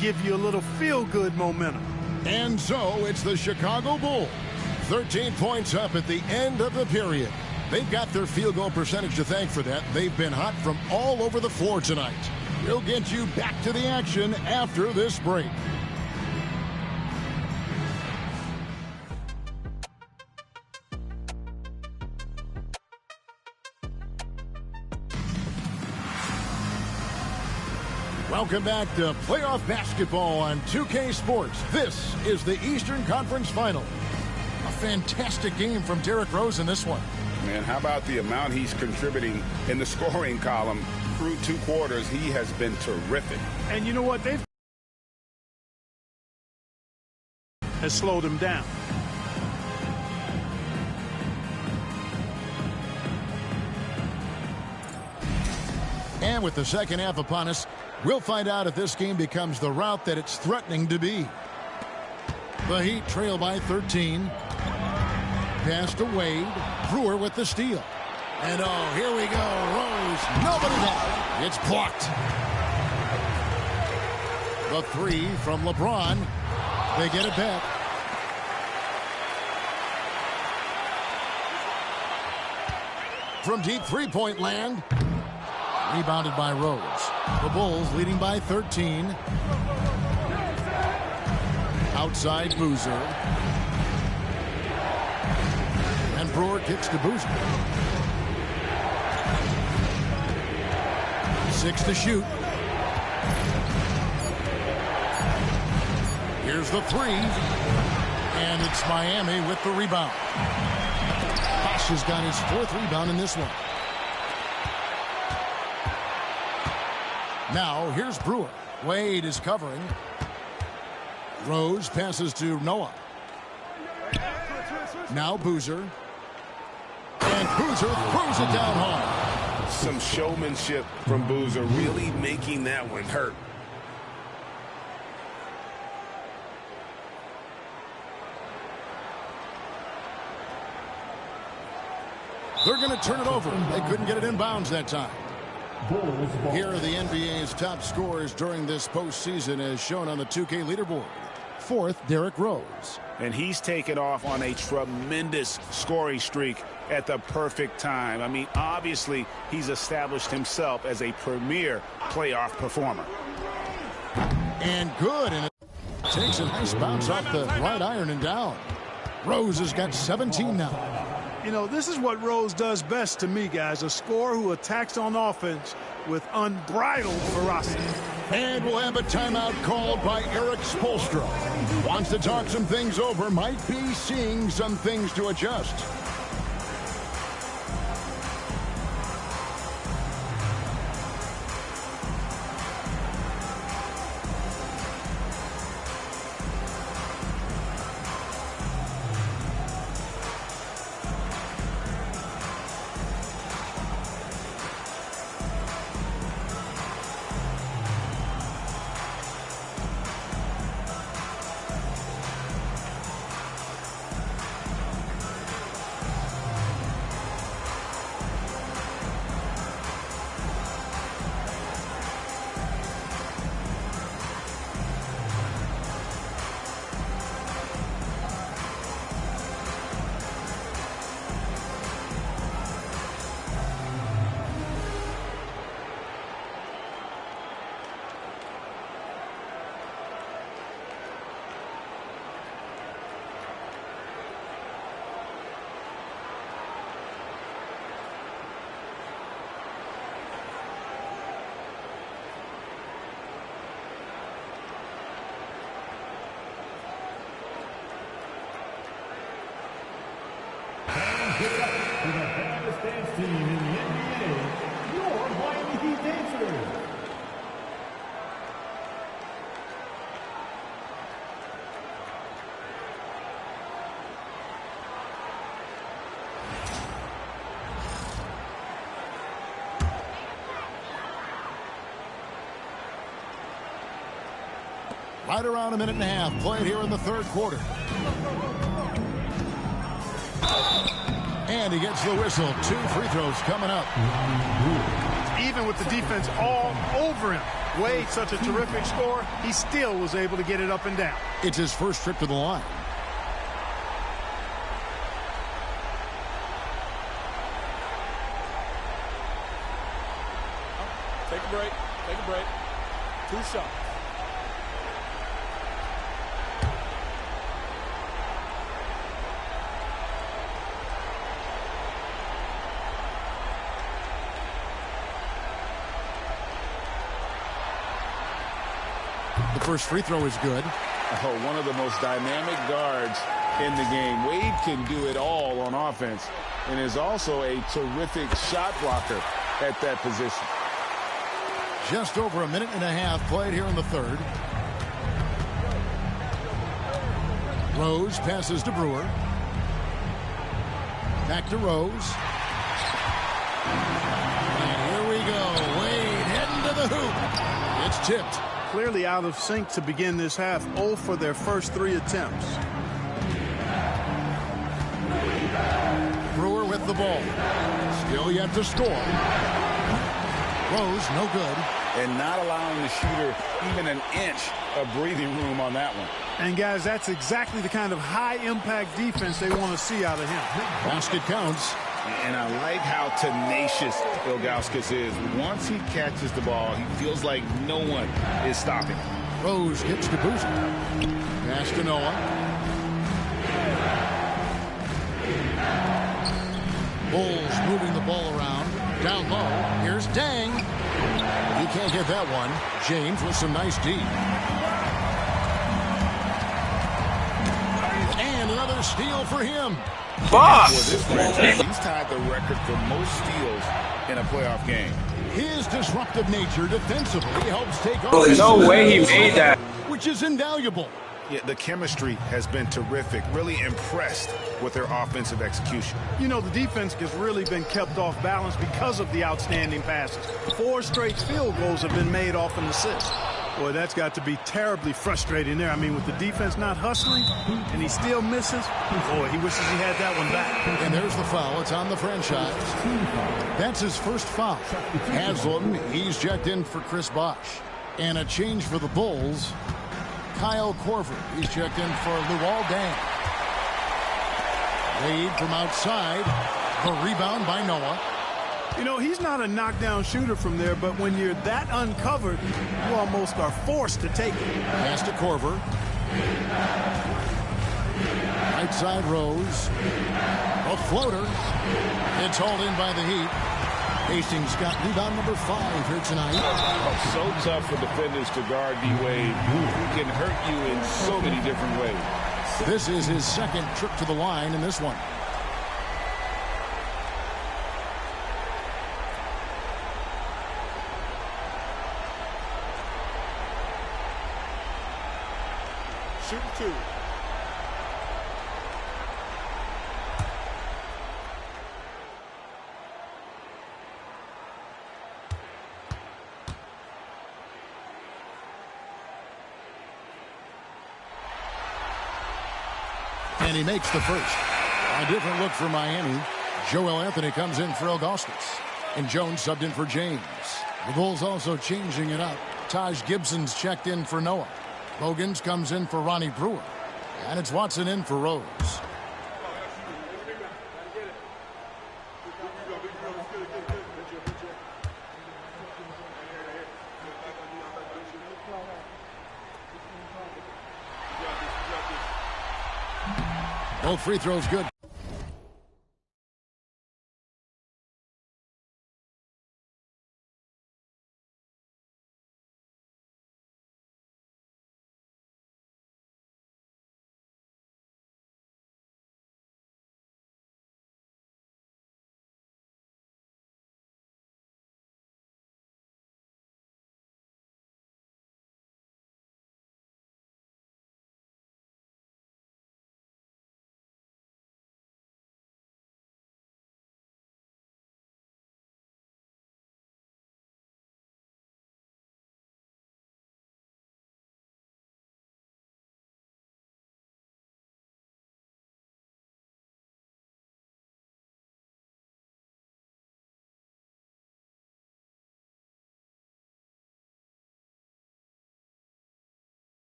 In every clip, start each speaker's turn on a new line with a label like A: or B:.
A: give you a little feel-good momentum.
B: And so it's the Chicago Bulls. 13 points up at the end of the period. They've got their field goal percentage to thank for that. They've been hot from all over the floor tonight. We'll get you back to the action after this break. Welcome back to playoff basketball on 2K Sports. This is the Eastern Conference Final. A fantastic game from Derrick Rose in this one.
C: Man, how about the amount he's contributing in the scoring column through 2 quarters? He has been terrific.
A: And you know what? They've has slowed him down.
B: And with the second half upon us, we'll find out if this game becomes the route that it's threatening to be. The Heat trail by 13. Pass to Wade. Brewer with the steal. And oh, here we go. Rose. Nobody there. It's blocked. The 3 from LeBron. They get it back. From deep three-point land. Rebounded by Rose. The Bulls leading by 13. Outside Boozer. And Brewer kicks to Boozer. 6 to shoot. Here's the 3. And it's Miami with the rebound. Bosh has got his 4th rebound in this one. Now, here's Brewer. Wade is covering. Rose passes to Noah. Now Boozer. And Boozer throws it down hard.
C: Some showmanship from Boozer, really making that one hurt.
B: They're going to turn it over. They couldn't get it in bounds that time. Here are the NBA's top scorers during this postseason as shown on the 2K leaderboard. 4th, Derrick Rose.
C: And he's taken off on a tremendous scoring streak at the perfect time. I mean, obviously, he's established himself as a premier playoff performer.
B: And good. And it takes a nice bounce off the right iron and down. Rose has got 17 now.
A: You know, this is what Rose does best to me, guys. A scorer who attacks on offense with unbridled ferocity.
B: And we'll have a timeout called by Eric Spoelstra. Wants to talk some things over, might be seeing some things to adjust.
D: Give it up to the baddest dance team in the NBA, your Miami Heat Dancers.
B: Right around a minute and a half played here in the 3rd quarter. And he gets the whistle. 2 free throws coming up.
A: even with the defense all over him. Wade, such a terrific scorer, he still was able to get it up and down.
B: It's his first trip to the line.
E: Take a break. Take a break. 2 shots.
B: The first free throw is good.
C: Oh, one of the most dynamic guards in the game. Wade can do it all on offense and is also a terrific shot blocker at that position.
B: Just over a minute and a half played here in the third. Rose passes to Brewer. Back to Rose. And here we go. Wade heading to the hoop. It's tipped.
A: Clearly out of sync to begin this half. 0 for their first 3 attempts.
B: Brewer with the ball. Still yet to score. Rose, no good.
C: And not allowing the shooter even an inch of breathing room on that one.
A: And, guys, that's exactly the kind of high-impact defense they want to see out of him.
B: Basket counts.
C: And I like how tenacious Ilgauskas is. Once he catches the ball, he feels like no one is stopping.
B: Rose gets to Boozer. Pass to Noah. Bulls moving the ball around. Down low. Here's Dang. He can't get that one. James with some nice D. And another steal for him.
C: For this franchise, he's tied the record for most steals in a playoff game.
B: His disruptive nature defensively helps take off.
F: There's no way he made that.
B: Which is invaluable.
C: Yeah, the chemistry has been terrific. Really impressed with their offensive execution.
A: You know, the defense has really been kept off balance because of the outstanding passes. 4 straight field goals have been made off an assist. Boy, that's got to be terribly frustrating there. I mean, with the defense not hustling and he still misses, boy, he wishes he had that one back.
B: And there's the foul. It's on the franchise. That's his first foul. Haslam, he's checked in for Chris Bosh. And a change for the Bulls. Kyle Korver, he's checked in for Luol Deng. Wade from outside. The rebound by Noah.
A: You know, he's not a knockdown shooter from there, but when you're that uncovered, you almost are forced to take it.
B: Pass to Korver. Right side Rose. A floater. It's hauled in by the Heat. Hastings got rebound number 5 here tonight.
C: Oh, so tough for defenders to guard D-Wade. He can hurt you in so many different ways.
B: This is his second trip to the line in this one.
E: Shoot 2.
B: And he makes the first. A different look for Miami. Joel Anthony comes in for Ilgauskas. And Jones subbed in for James. The Bulls also changing it up. Taj Gibson's checked in for Noah. Bogans comes in for Ronnie Brewer. And it's Watson in for Rose. Both free throws good.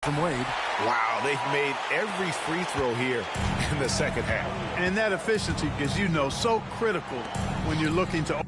B: from Wade.
C: Wow, they've made every free throw here in the second half.
A: And that efficiency is, so critical when you're looking to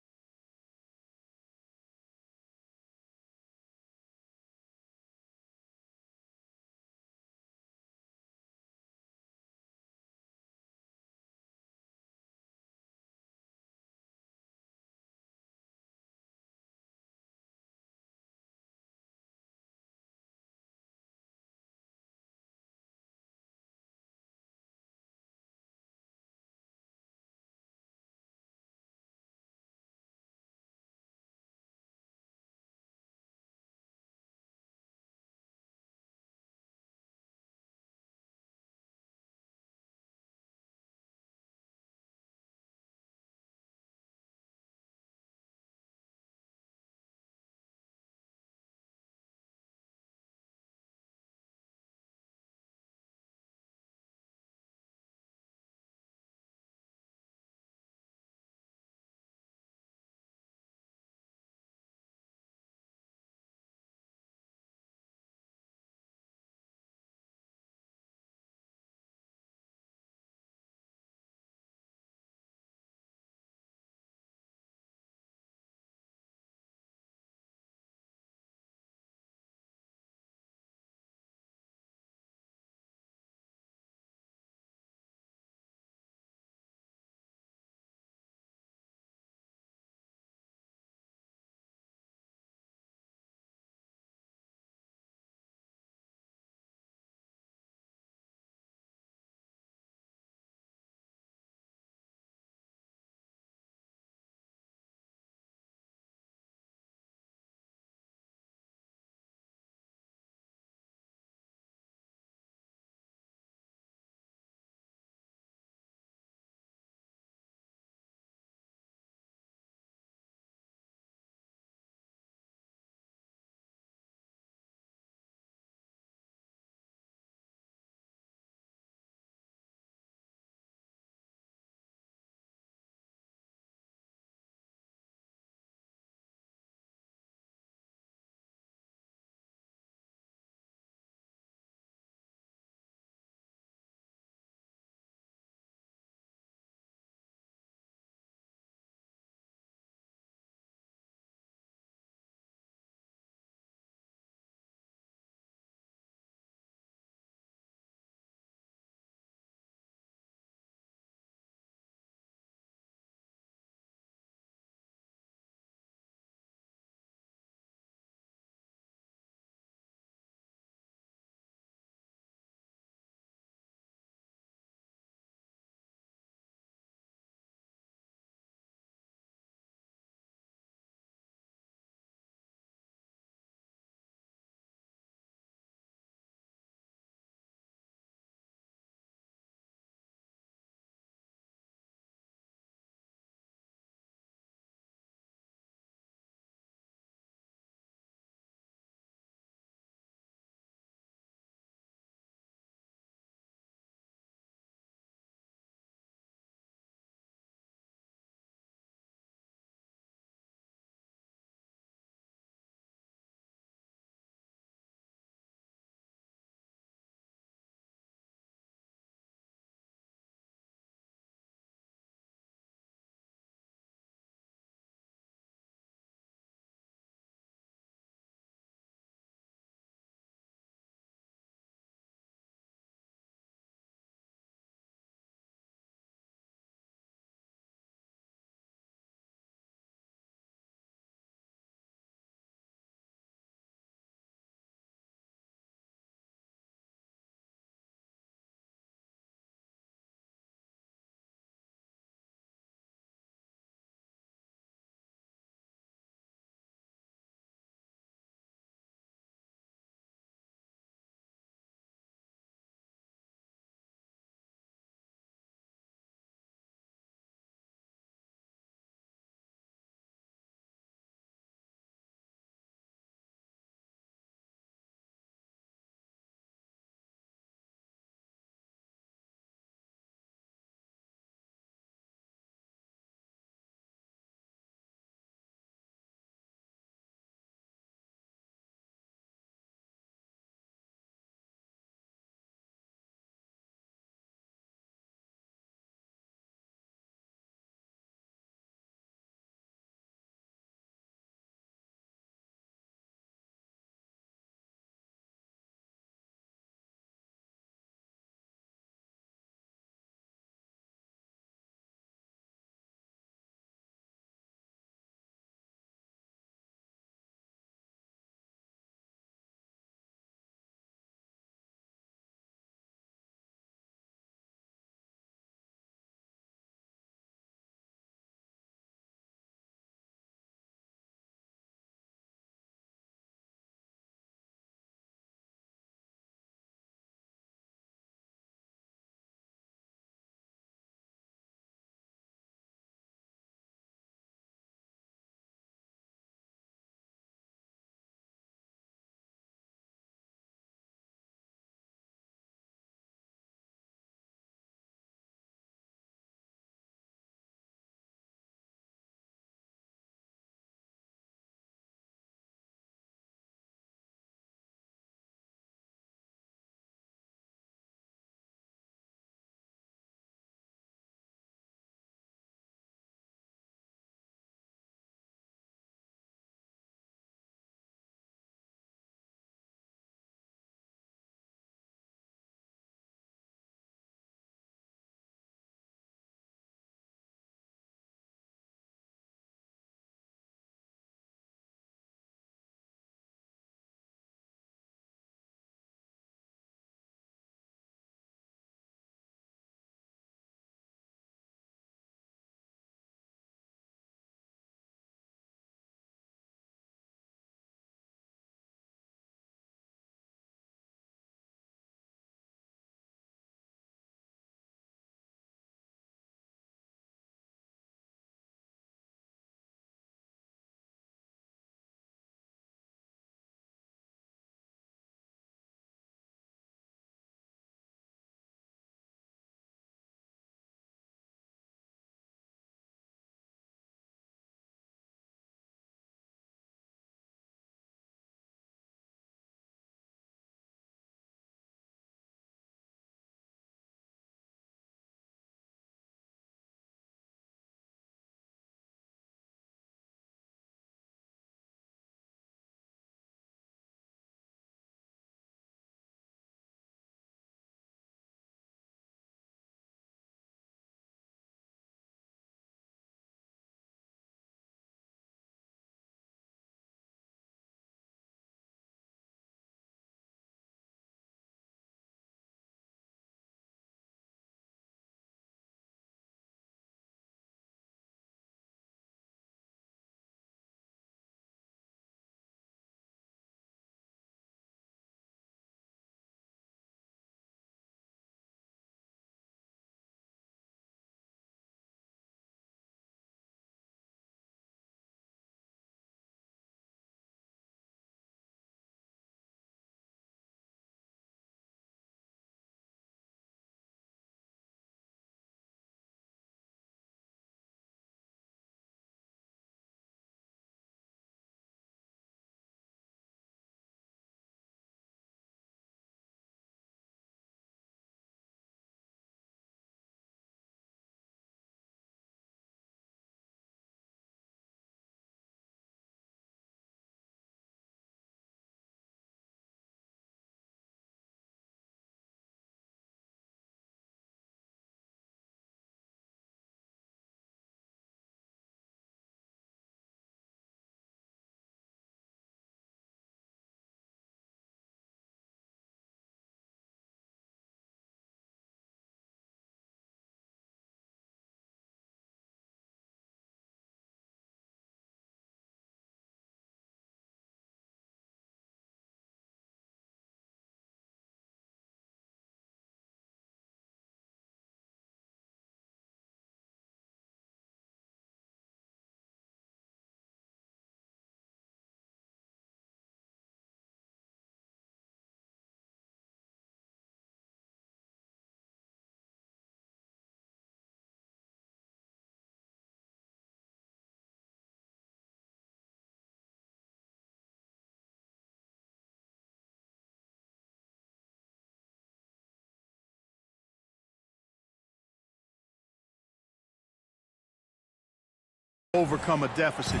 A: overcome a deficit.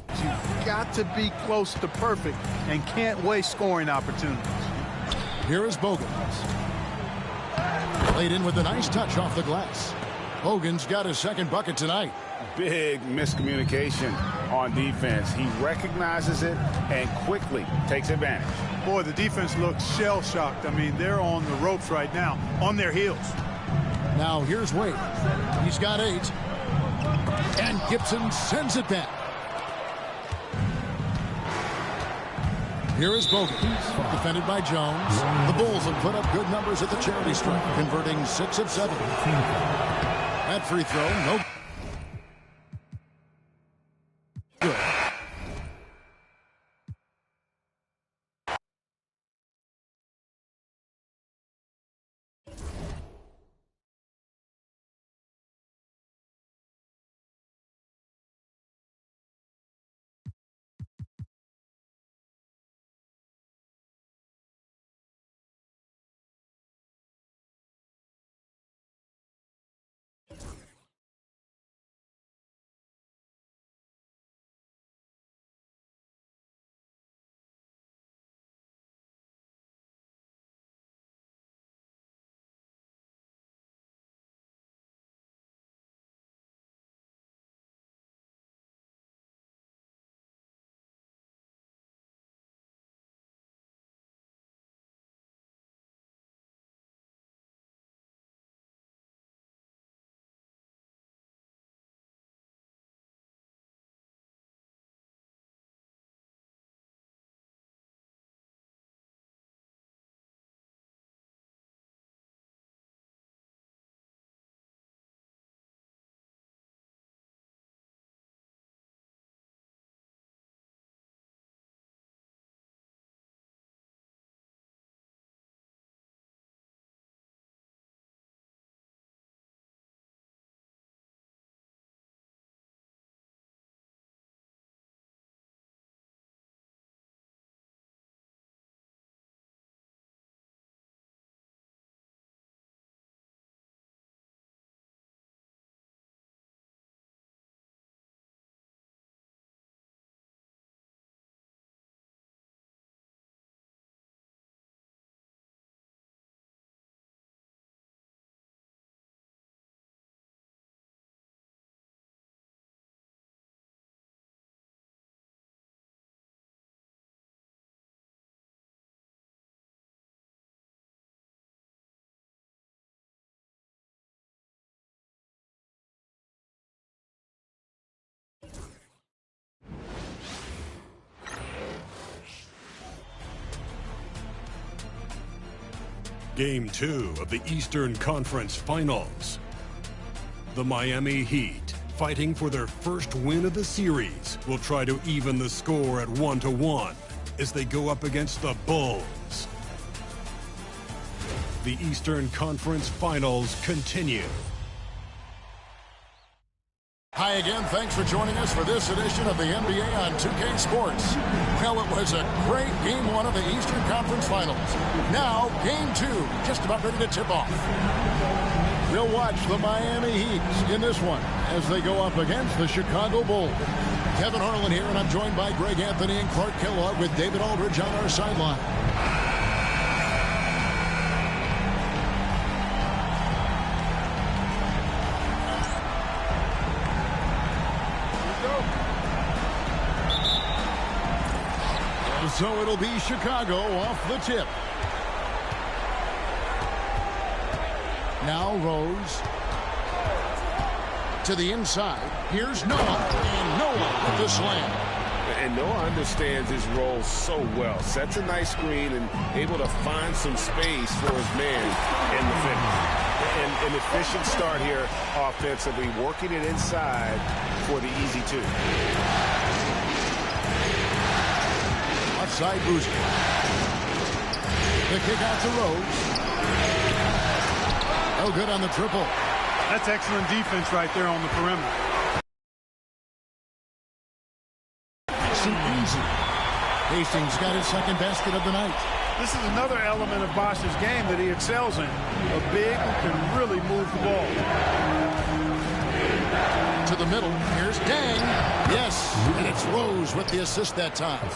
A: You've got to be close to perfect and can't waste scoring opportunities.
B: Here is Bogan. Played in with a nice touch off the glass. Bogan's got his second bucket tonight.
C: Big miscommunication on defense. He recognizes it and quickly takes advantage.
A: Boy, the defense looks shell-shocked. I mean, they're on the ropes right now, on their heels.
B: Now here's Wade. He's got 8. And Gibson sends it back. Here is Bogan, defended by Jones. The Bulls have put up good numbers at the charity stripe, converting 6 of 7. That free throw, no good.
F: Game 2 of the Eastern Conference Finals. The Miami Heat, fighting for their first win of the series, will try to even the score at 1-1 as they go up against the Bulls. The Eastern Conference Finals continue.
B: Hi again. Thanks for joining us for this edition of the NBA on 2K Sports. Well, it was a great Game 1 of the Eastern Conference Finals. Now, Game 2, just about ready to tip off. We'll watch the Miami Heat in this one as they go up against the Chicago Bulls. Kevin Harlan here, and I'm joined by Greg Anthony and Clark Kellogg with David Aldridge on our sideline. So it'll be Chicago off the tip. Now Rose to the inside. Here's Noah, and Noah with the slam.
C: And Noah understands his role so well. Sets a nice screen and able to find some space for his man in the finish. And an efficient start here offensively, working it inside for the easy 2.
B: Outside Boozer. The kick out to Rose. Oh, good on the triple.
A: That's excellent defense right there on the perimeter.
B: So easy. Hastings got his second basket of the night.
A: This is another element of Bosch's game that he excels in. A big who can really move the ball.
B: to the middle. Here's Dang. Yes, and it's Rose with the assist that time.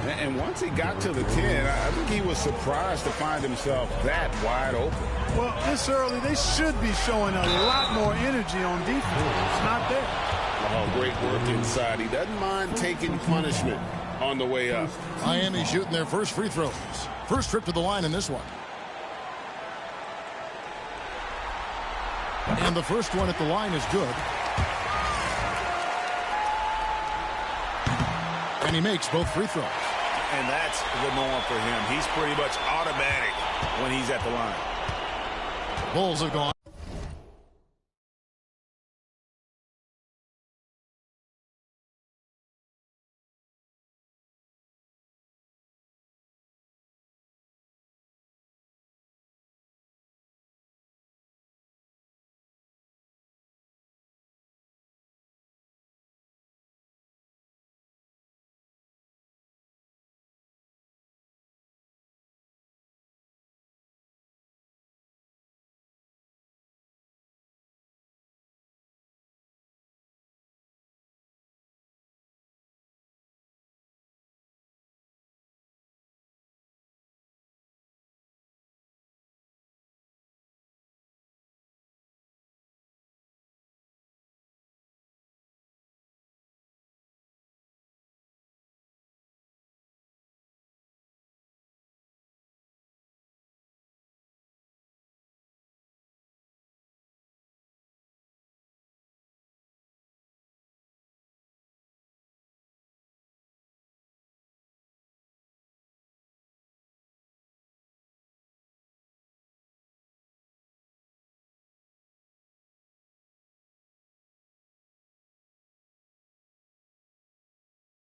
C: And once he got to the 10, I think he was surprised to find himself that wide open.
A: Well, this early, they should be showing a lot more energy on defense. It's not there.
C: Oh, great work inside. He doesn't mind taking punishment on the way up.
B: Miami shooting their first free throws. First trip to the line in this one. And the first one at the line is good. And he makes both free throws.
C: And that's the norm for him. He's pretty much automatic when he's at the line.
B: Bulls have gone.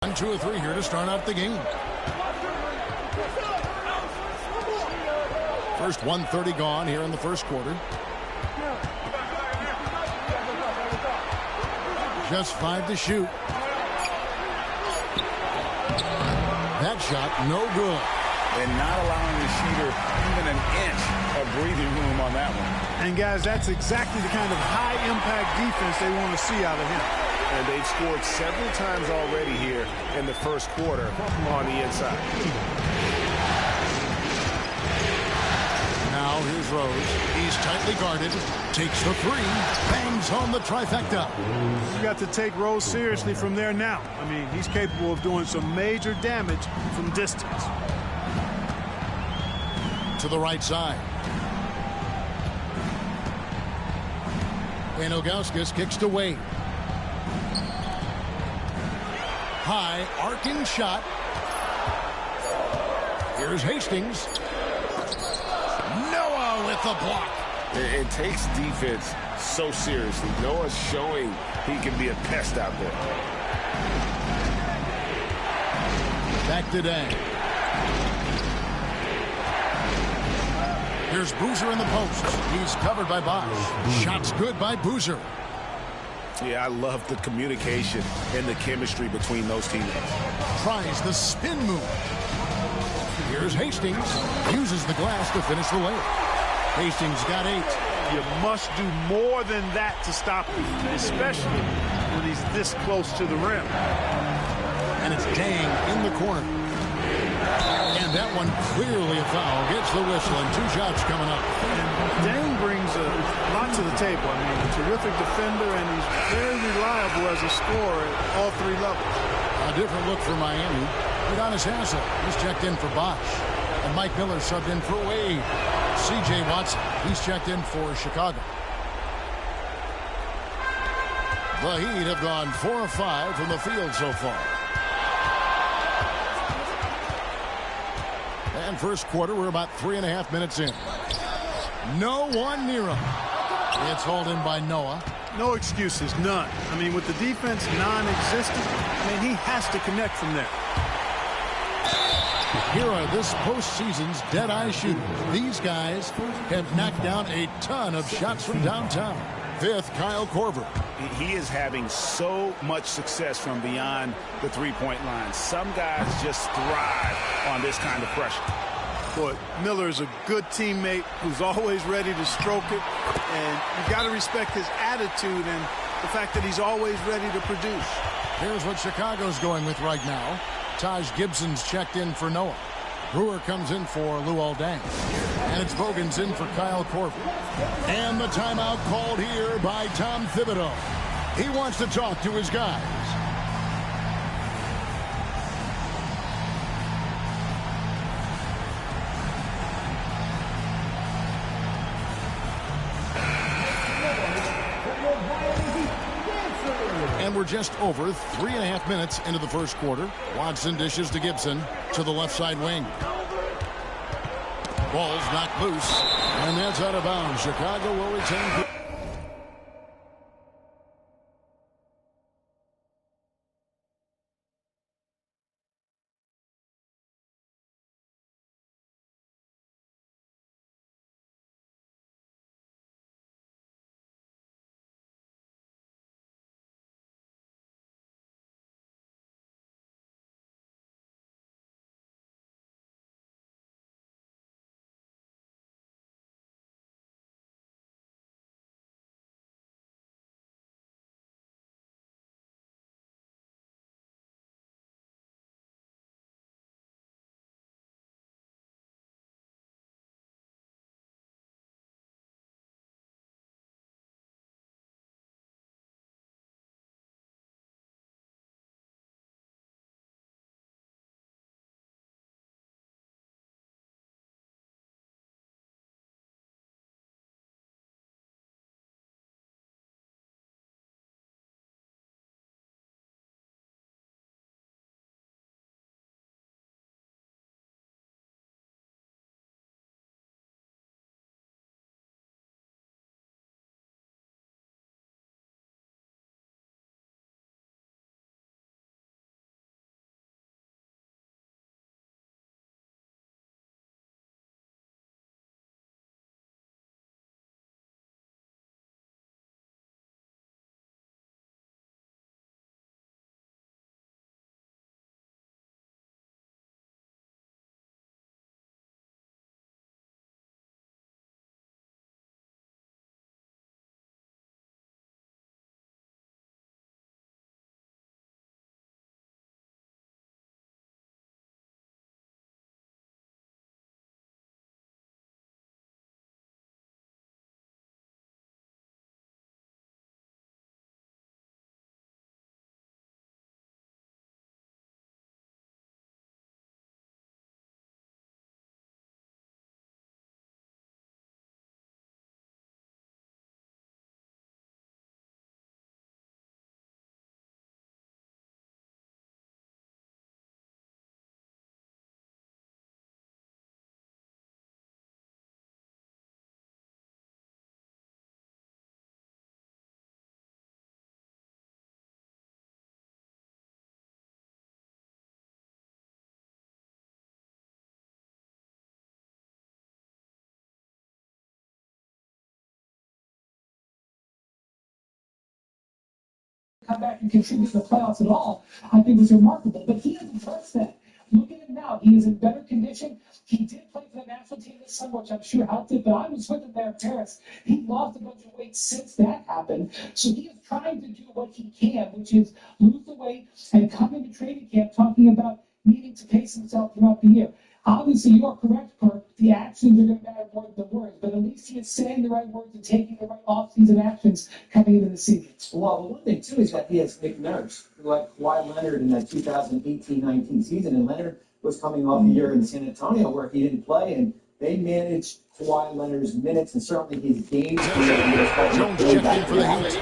B: One, 2 or 3 here to start out the game. First 1:30 gone here in the first quarter. Just 5 to shoot. That shot no good.
C: And not allowing the shooter even an inch of breathing room on that one.
A: And guys, that's exactly the kind of high impact defense they want to see out of him.
C: And they've scored several times already here in the first quarter on the inside.
B: Now here's Rose. He's tightly guarded. Takes the 3. Bangs home the trifecta.
A: You got to take Rose seriously from there now. I mean, he's capable of doing some major damage from distance.
B: To the right side. And Ilgauskas kicks to Wade. High arcing shot. Here's Hastings. Noah with the block.
C: It takes defense so seriously. Noah's showing he can be a pest out there.
B: Back to Dang. Here's Boozer in the post. He's covered by Bosch. Shots good by Boozer.
C: Yeah, I love the communication and the chemistry between those teammates.
B: Tries the spin move. Here's Hastings. Uses the glass to finish the layup. Hastings got 8.
A: You must do more than that to stop him, especially when he's this close to the rim.
B: And it's Dang in the corner. And that one clearly a foul. Gets the whistle and 2 shots coming up.
A: And Dang brings a lot to the table. I mean, a terrific defender, and he's very reliable as a scorer at all 3 levels.
B: A different look for Miami. Udonis Haslem, he's checked in for Bosch. And Mike Miller subbed in for Wade. C.J. Watson, he's checked in for Chicago. The Heat have gone 4 of 5 from the field so far. And first quarter, we're about 3.5 minutes in. No one near him. It's hauled in by Noah.
A: No excuses, none. I mean, with the defense non-existent, I mean, he has to connect from there.
B: Here are this postseason's dead-eye shooters. These guys have knocked down a ton of shots from downtown. 5th, Kyle Korver.
C: He is having so much success from beyond the three-point line. Some guys just thrive on this kind of pressure.
A: Boy, Miller is a good teammate who's always ready to stroke it. And you got to respect his attitude. And the fact that he's always ready to produce.
B: Here's what Chicago's going with right now. Taj Gibson's checked in for Noah. Brewer comes in for Luol Deng. And it's Bogan's in for Kyle Korver. And the timeout called here by Tom Thibodeau. He wants to talk to his guys. And we're just over 3.5 minutes into the first quarter. Watson dishes to Gibson to the left side wing. Ball's knocked loose, and that's out of bounds. Chicago will retain.
G: Come back and contribute to the playoffs at all, I think was remarkable. But he hasn't touched that. Look at him now. He is in better condition. He did play for the national team this summer, which I'm sure helped it, but I was with him there in Paris. He lost a bunch of weight since that happened. So he is trying to do what he can, which is lose the weight and come into training camp talking about needing to pace himself throughout the year. Obviously, you are correct, Kirk. The actions are going to matter more than the words, but at least he is saying the right words and taking the right off-season actions coming into the season.
H: Well, one thing, too, is that he has Nick Nurse, who had Kawhi Leonard in that 2018-19 season, and Leonard was coming off a year in San Antonio where he didn't play, and they managed Kawhi Leonard's minutes and certainly his games.
B: Jones checked in for the Heat.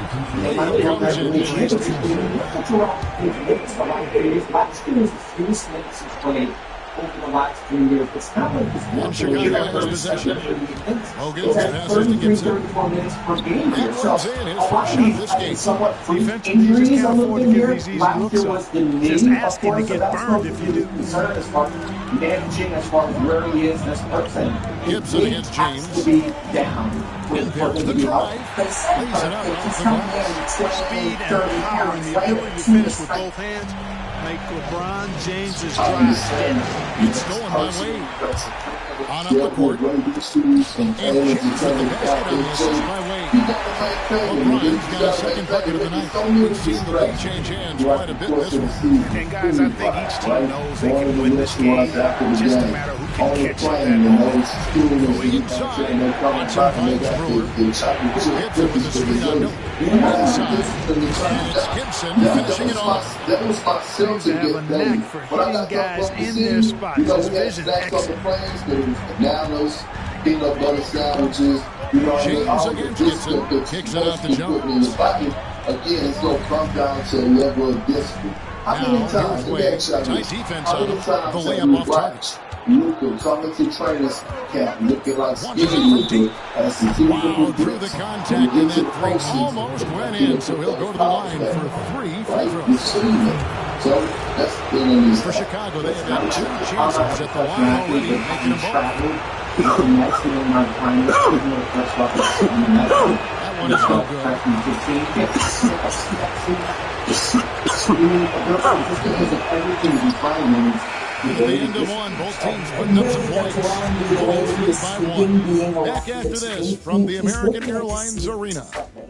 H: Last year was the fewest minutes he's played over the last 3 years. It's not like he's
B: And Chicago has possession. Hogan passes to Gibson.
H: minutes per game here. So
B: Edwards in his first shot this game.
H: somewhat
A: Defensively, you just can't afford to give these easy looks
H: was
A: up.
H: the
A: Just
H: knee,
A: asking to get burned if you do.
H: Concerned as far as managing, as far as where he is, as person.
B: Gibson against James.
H: Has to be down.
B: And there's the drive. Lays it out off the glass.
A: Speed and power and the ability to finish with both hands. make LeBron James's drive stick.
B: It's stolen by Wade. On up the court. And James with the basket on the assist by Wade. LeBron's got a second bucket of the night. We've seen the lead change hands quite a bit this one.
C: And guys, I think each team knows they can win this game. Just a matter who can catch it that moment.
B: Going inside. Watson finds Brewer. Hits him with the screen on Miller. Inside. And it's Gibson finishing it off.
A: Seems to have a knack for hitting guys in their spots. His vision excellent.
B: James against Gibson. Kicks it out to Jones.
I: Again, it's going to come down to a level of discipline.
B: Now, here's Wade. Tight defense on him. The layup off target.
I: Luka coming to trainers camp looking like skinny Luka.
B: Wow, through the contact, and that three almost went in, so he'll go to the line for 3 free throws.
I: So that's the
B: For Chicago, they have had 2 chances at the line already, making them both.
H: That
B: one is no good. At the end of one, both teams putting up some points. Bulls lead by 1. Back after this from the American Airlines Arena.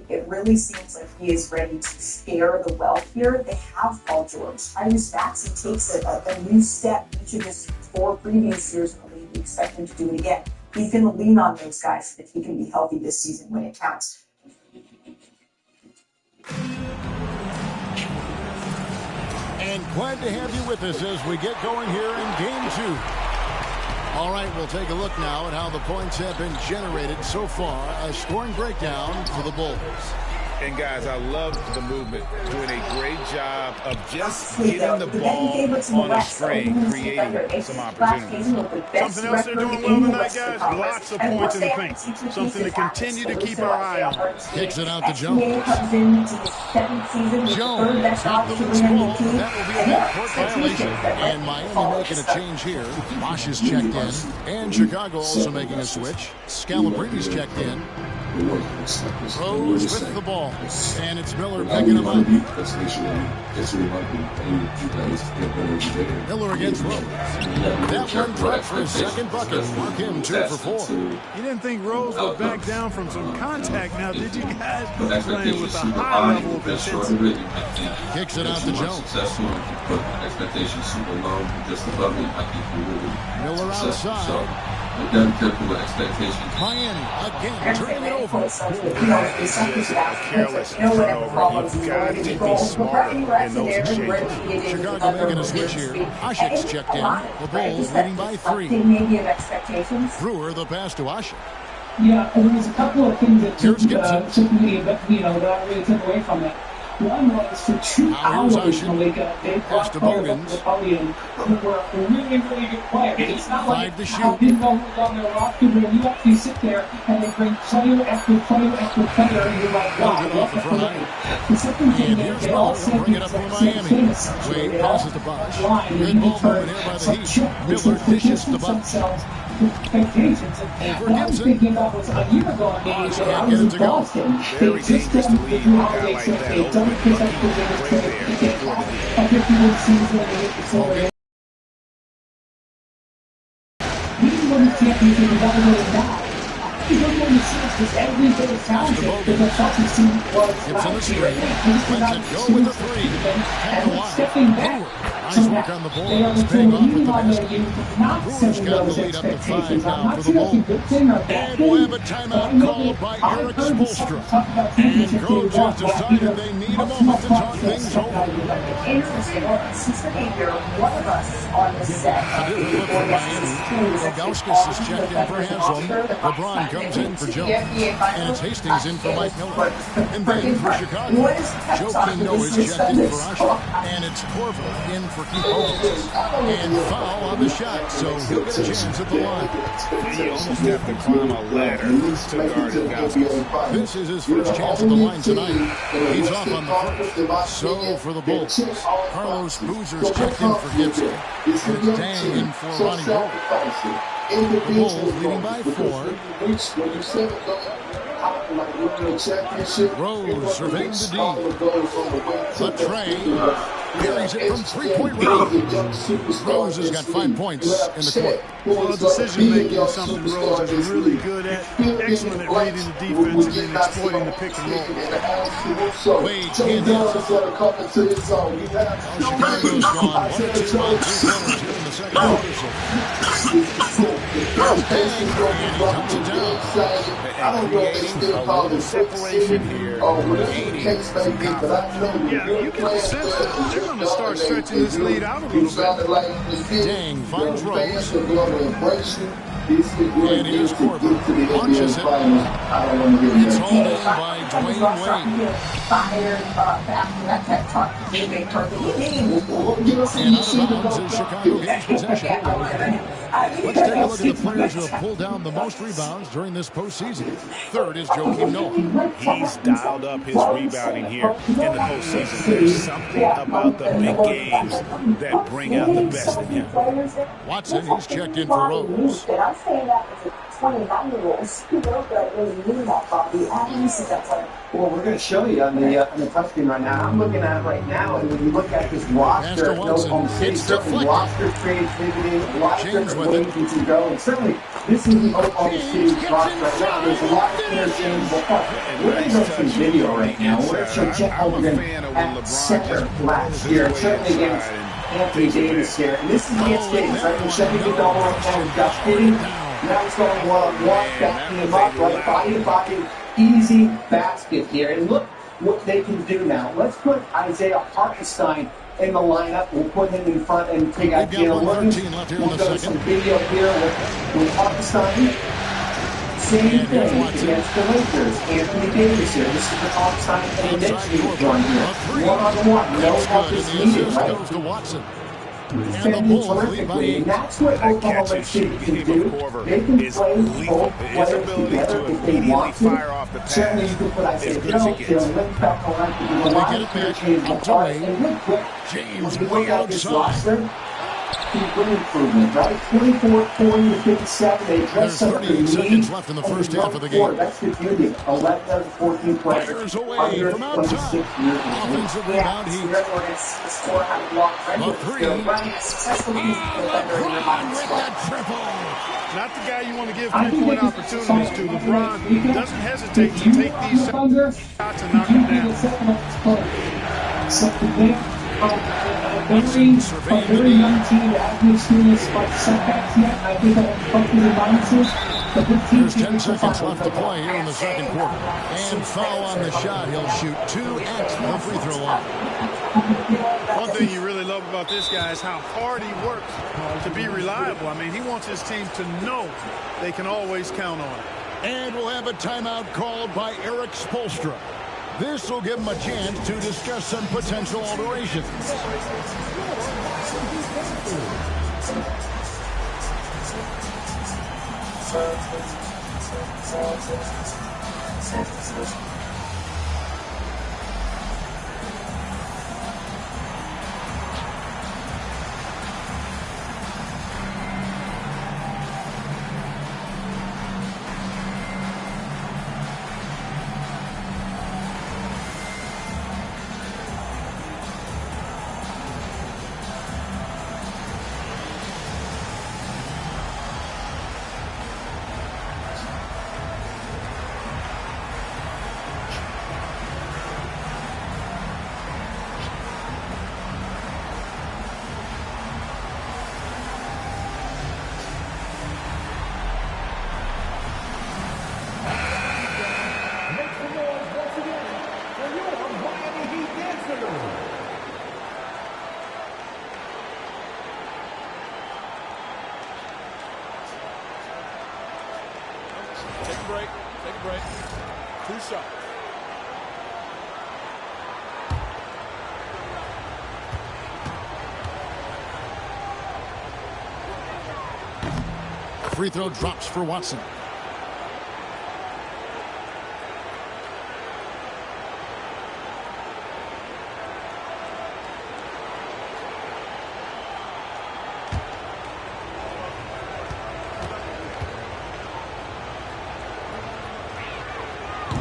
J: It really seems like he is ready to share the wealth here. They have Paul George. Tyrese Maxey takes a new step each of his 4 previous years in the league. We expect him to do it again. He's going to lean on those guys so that he can be healthy this season when it counts.
B: And glad to have you with us as we get going here in Game 2. All right, we'll take a look now at how the points have been generated so far. A scoring breakdown for the Bulls.
C: And guys, I love the movement. Doing a great job of just getting the ball on a string, creating some opportunities.
A: Something else they're doing well tonight, guys? Lots of points in the paint. Something to continue to keep our eye on.
B: Kicks it out to Jones. Jones got the loose ball. That will be a half-court violation. And Miami making a change here. Bosh is checked in. And Chicago also making a switch. Scalabrine's checked in. Rose with the ball. And it's Miller picking him up. Miller against Rose. That one dropped for his second bucket. Mark him 2 for 4.
A: You didn't think Rose would back down from some contact now, did you guys? Playing with a high level of intensity.
B: Kicks it out to Jones. Miller outside. Miami again turning it over.
C: This is a careless turnover. You've got to be smarter in those exchanges.
B: Chicago making a switch here. Ashik's checked in. The Bulls leading by 3. Brewer the pass to Ashik.
G: Yeah, and there was a couple of things that took me, that I really took away from it. One was for 2 hours when they got big players on the podium who were really, really good players. It's not like I didn't know who was on their roster, but you actually sit there and they bring player after player after player, and you're like, wow, what the fuck? The second thing they all said the same thing.
B: Wade passes the Bosh. Good ball movement here by the Heat. Miller dishes the Bosh.
G: Expectations. And I was thinking about was a year ago when I was in Boston.
C: Very dangerous to leave a guy like that open.
G: They had a 50-win season. We didn't win the championship without winning that. He didn't win the series because every bit of talented because the Celtics team was last year.
B: Go with the 3.
G: And stepping back.
B: Nice work on the ball.
G: They are
B: Paying off with the
G: basket. Not setting those expectations. I'm not sure that's a good thing or a bad
B: And
G: thing.
B: we'll have a timeout called by Eric Spoelstra. And coach has decided they need a moment to talk things over.
J: Interesting. Since behavior, one of us on the set.
B: Gauskas is checked in for Hansel. LeBron comes in for Jones. And it's Hastings in for Mike Miller. And then for Chicago, Joe Kino is checked in for Usher. And it's Corver in for Keith Owens. And foul on the shot, so he'll get a chance at the line.
C: He almost have to climb a ladder to guard Gauskas.
B: This is his first chance at the line tonight. He's off on the first. So for the Bulls, Carlos Boozer's checked in for Gibson. And it's Dang in for Ronnie Rose. The Bulls leading by 4. Rose surveying the D. Latrey Buries it from three-point range. Rose has got 5 points in the quarter.
A: Well, decision-making is something Rose is really good at. Excellent at reading the defense and then exploiting the pick and roll.
B: Wade can't answer. Chicago's gone 1 of 2 on 3-pointers here in the second quarter. Here's Pang, and he counts it down.
C: Creating a little separation here.
A: Yeah, you can sense that they're going to start stretching this lead out a little bit.
B: Dang finds Rose. And here's Corbin. Launches it. It's hauled in by Dwayne Wade. And out of bounds is Chicago gains possession. Let's take a look at the players who have pulled down the most rebounds during this postseason. Third is Joakim Noah.
C: He's dialed up his rebounding here in the postseason. There's something about the big games that bring out the best in him.
B: Watson, he's checked in for Rose.
J: I'm saying that as a 29-year-olds who don't really mean that, Bobby. How do you see that play?
H: Well, we're going to show you on the touchscreen right now. I'm looking at it right now, and when you look at this roster, Oklahoma City, certainly roster creativity, roster ability to go, and certainly this is the Oklahoma City roster right now. There's a lot of interchangeable parts. We're going to go some video right now. We're going to show Chet Holmgren at center last year, and certainly against Anthony Davis here. And this is against Davis, right? We're showing the double right now with Gus Hiddink. Now he's going one-on-one, backing him up, right? Body to body. Easy basket here. And look what they can do now. Let's put Isaiah Hartenstein in the lineup. We'll put him in front and take out Jalen Williams. We'll go to some video here with Hartenstein. Same thing against the Lakers. Anthony Davis here. This is the Hartenstein and Mitch join here. One-on-one. No help is needed, right? Defending terrifically, and that's what Oklahoma City can do. They can play both players together if they want to. Certainly you can put Isaiah Joe, Jalen Williams, a lot of interchangeable parts. And real quick, when you look at this roster, good improvement, right? 24, 40 to 57. They dress up the
B: seconds left in the first half of the game.
H: That's the beauty. 11 of 14 players under 26 years old.
B: Offensive rebound, he
J: the three.
A: Not the guy you want to give 3-point opportunities to. LeBron doesn't hesitate to take these shots and knock them down.
G: A very young team that hasn't experienced much setbacks yet. I think that coaches and bounces.
B: There's 10 seconds left to play here in the second quarter. And foul on the shot. He'll shoot 2 at the free throw line.
A: One thing you really love about this guy is how hard he works to be reliable. I mean, he wants his team to know they can always count on it.
B: And we'll have a timeout called by Eric Spoelstra. This will give him a chance to discuss some potential alterations.
E: Take a break. Take a break. 2 shots.
B: Free throw drops for Watson.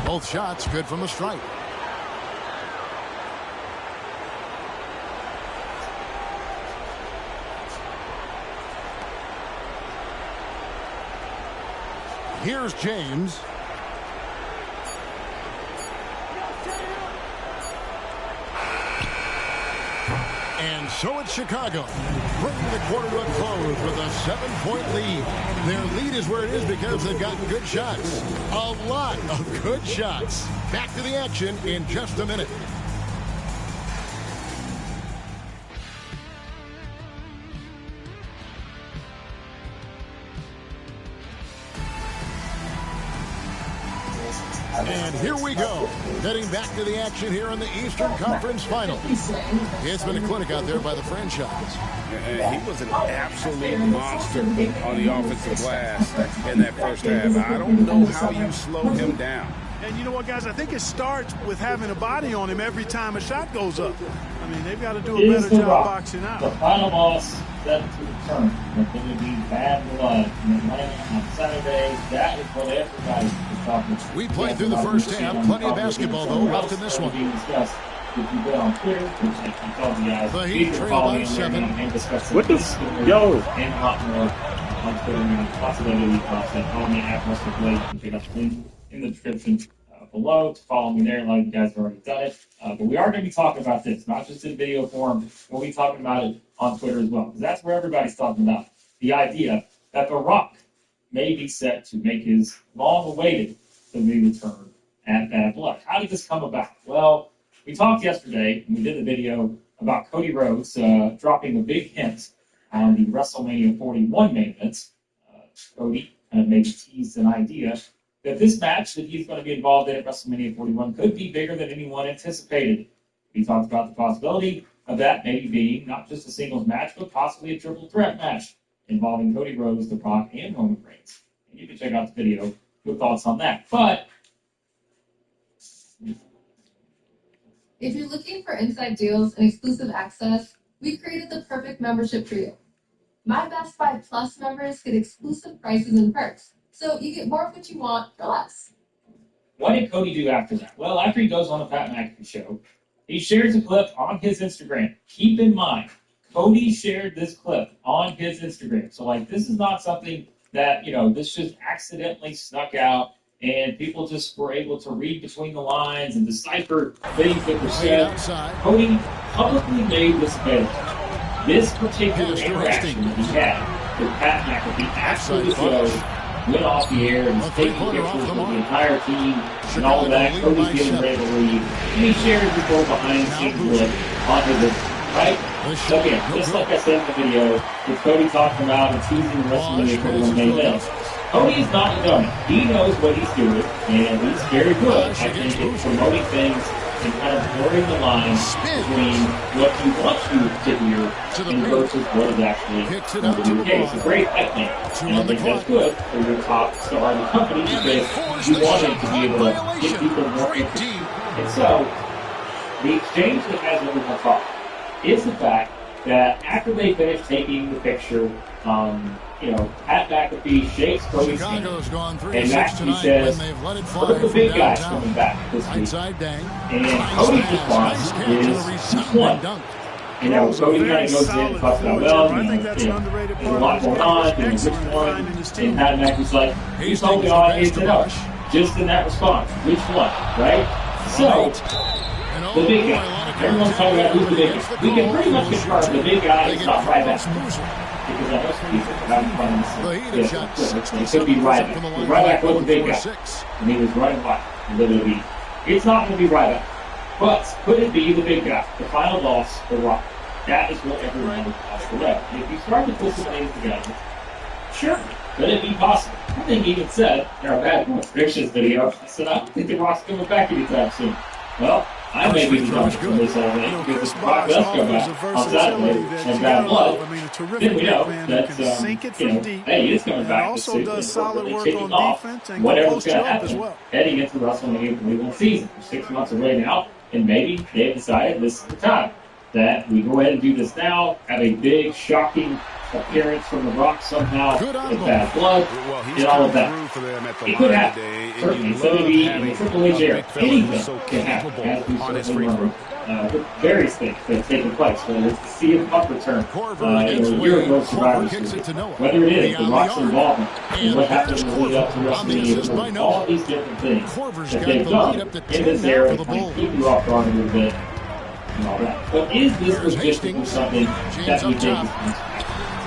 B: Both shots good from the stripe. Here's James. And so it's Chicago, bringing the quarter to a close with a 7-point lead. Their lead is where it is because they've got good shots. A lot of good shots. Back to the action in just a minute. And here we go, heading back to the action here in the Eastern Conference Final. It's been a clinic out there by the franchise.
C: He was an absolute monster on the offensive glass in that first half. I don't know how you slow him down.
A: And you know what, guys? I think it starts with having a body on him every time a shot goes up. I mean, they've got to do a better job boxing out.
K: The final boss set to return. There's going to be bad blood in Atlanta on Saturday. That is what everybody is talking about.
B: We played through the first half. Plenty of basketball, though, left in this one.
K: If you go on Twitter, which I told you guys,
B: the Heat trail by 7.
K: What this? Yo! And a lot more on Twitter. And possibility that follow me at Mr. Blake. You can pick up the link in the description below to follow me there. A lot of you guys have already done it. But we are going to be talking about this, not just in video form. We'll be talking about it on Twitter as well, because that's where everybody's talking about the idea that The Rock may be set to make his long-awaited return at Bad Blood. How did this come about? Well, we talked yesterday, and we did a video about Cody Rhodes dropping a big hint on the WrestleMania 41 main event. Cody kind of maybe teased an idea that this match that he's going to be involved in at WrestleMania 41 could be bigger than anyone anticipated. We talked about the possibility of that maybe being not just a singles match, but possibly a triple threat match involving Cody Rhodes, The Rock, and Roman Reigns. And you can check out the video with thoughts on that. But
L: if you're looking for inside deals and exclusive access, we created the perfect membership for you. My Best Buy Plus members get exclusive prices and perks, so you get more of what you want for less.
K: What did Cody do after that? Well, after he goes on the Pat McAfee show, he shares a clip on his Instagram. Keep in mind, Cody shared this clip on his Instagram. So, this is not something that, this just accidentally snuck out and people just were able to read between the lines and decipher things that were said. Cody publicly made this available. This particular interaction that he had with Pat McAfee after the show went off the air and was taking pictures of the entire team and all of that. Cody's getting ready to leave. And he shared his little behind-the-scenes clip on his Instagram, right? So again, just like I said in the video, with Cody talking about and teasing the rest of the equipment main event, Cody is not a dummy. He knows what he's doing, and he's very good, I think, at promoting things and kind of blurring the lines between what he wants you to hear and versus what is actually going to be the case. A great technique, and I think that's good for your top star in the company because you want him to be able to get people more interested. And so, the exchange that has everyone talking is the fact that after they finish taking the picture, Pat McAfee shakes Cody's hand, and McAfee says, "Look at the big guys coming back this week." And Cody's response is, "Which one?" Cody kind of goes in and talks about, there's a lot going on, which one? And Pat McAfee's like, "You told me all I needed to know." Just in that response, which one, right? So, the big guy. Everyone's talking about who's the big guy. We can pretty much confirm the big guy is not Ryback. Because I know some people have fun. It could be Ryback. Ryback was the big guy. And he was running wide. Literally. It's not going to be Ryback. But could it be the big guy? The final boss, The Rock. That is what everyone wants to know. If you start to put some things together, sure. Could it be possible? I think he even said in our Bad Predictions video, I said, I don't think The Rock's coming back anytime soon. Well, I may be talking from this element because if Brock does come back on Saturday and Bad Blood, then we know that, hey, he is coming back this season. We're kicking off whatever's going to happen heading into WrestleMania 41 season. We're 6 months away now, and maybe they've decided this is the time that we go ahead and do this now, have a big, shocking appearance from The Rock somehow
B: Good on
K: with
B: ball.
K: bad blood
C: Well, he's
K: and all of
C: come
K: that.
C: through for them at the
K: It could
C: line
K: happen.
C: today. And
K: Certainly.
C: you
K: So
C: love
K: maybe in
C: having
K: the Triple H
C: a
K: era,
C: big fella who's
K: anything
C: so
K: can happen,
C: capable
K: as we
C: on his
K: certainly
C: free throw.
K: remember with various things that have taken place, whether it's the CM Punk return,
B: Corver against
K: a year
B: Wade.
K: ago
B: Corver
K: Survivor
B: kicks
K: Series,
B: it to Noah.
K: whether it is the
B: Beyond the
K: Rock's
B: arc.
K: involvement and
B: And
K: what happened
B: there's
K: in the lead up to
B: Corver on the
K: WrestleMania,
B: assist by
K: all
B: Noah.
K: these different things
B: Corver's
K: that
B: got
K: they've
B: the
K: done
B: lead up to
K: in
B: 10
K: this
B: now
K: era
B: for
K: to
B: the
K: kind of
B: Bulls.
K: keep you off guard a little bit and all that. But is this
B: Here's
K: logistical
B: Hastings.
K: something
B: James
K: that we
B: up
K: think
B: top.
K: is possible?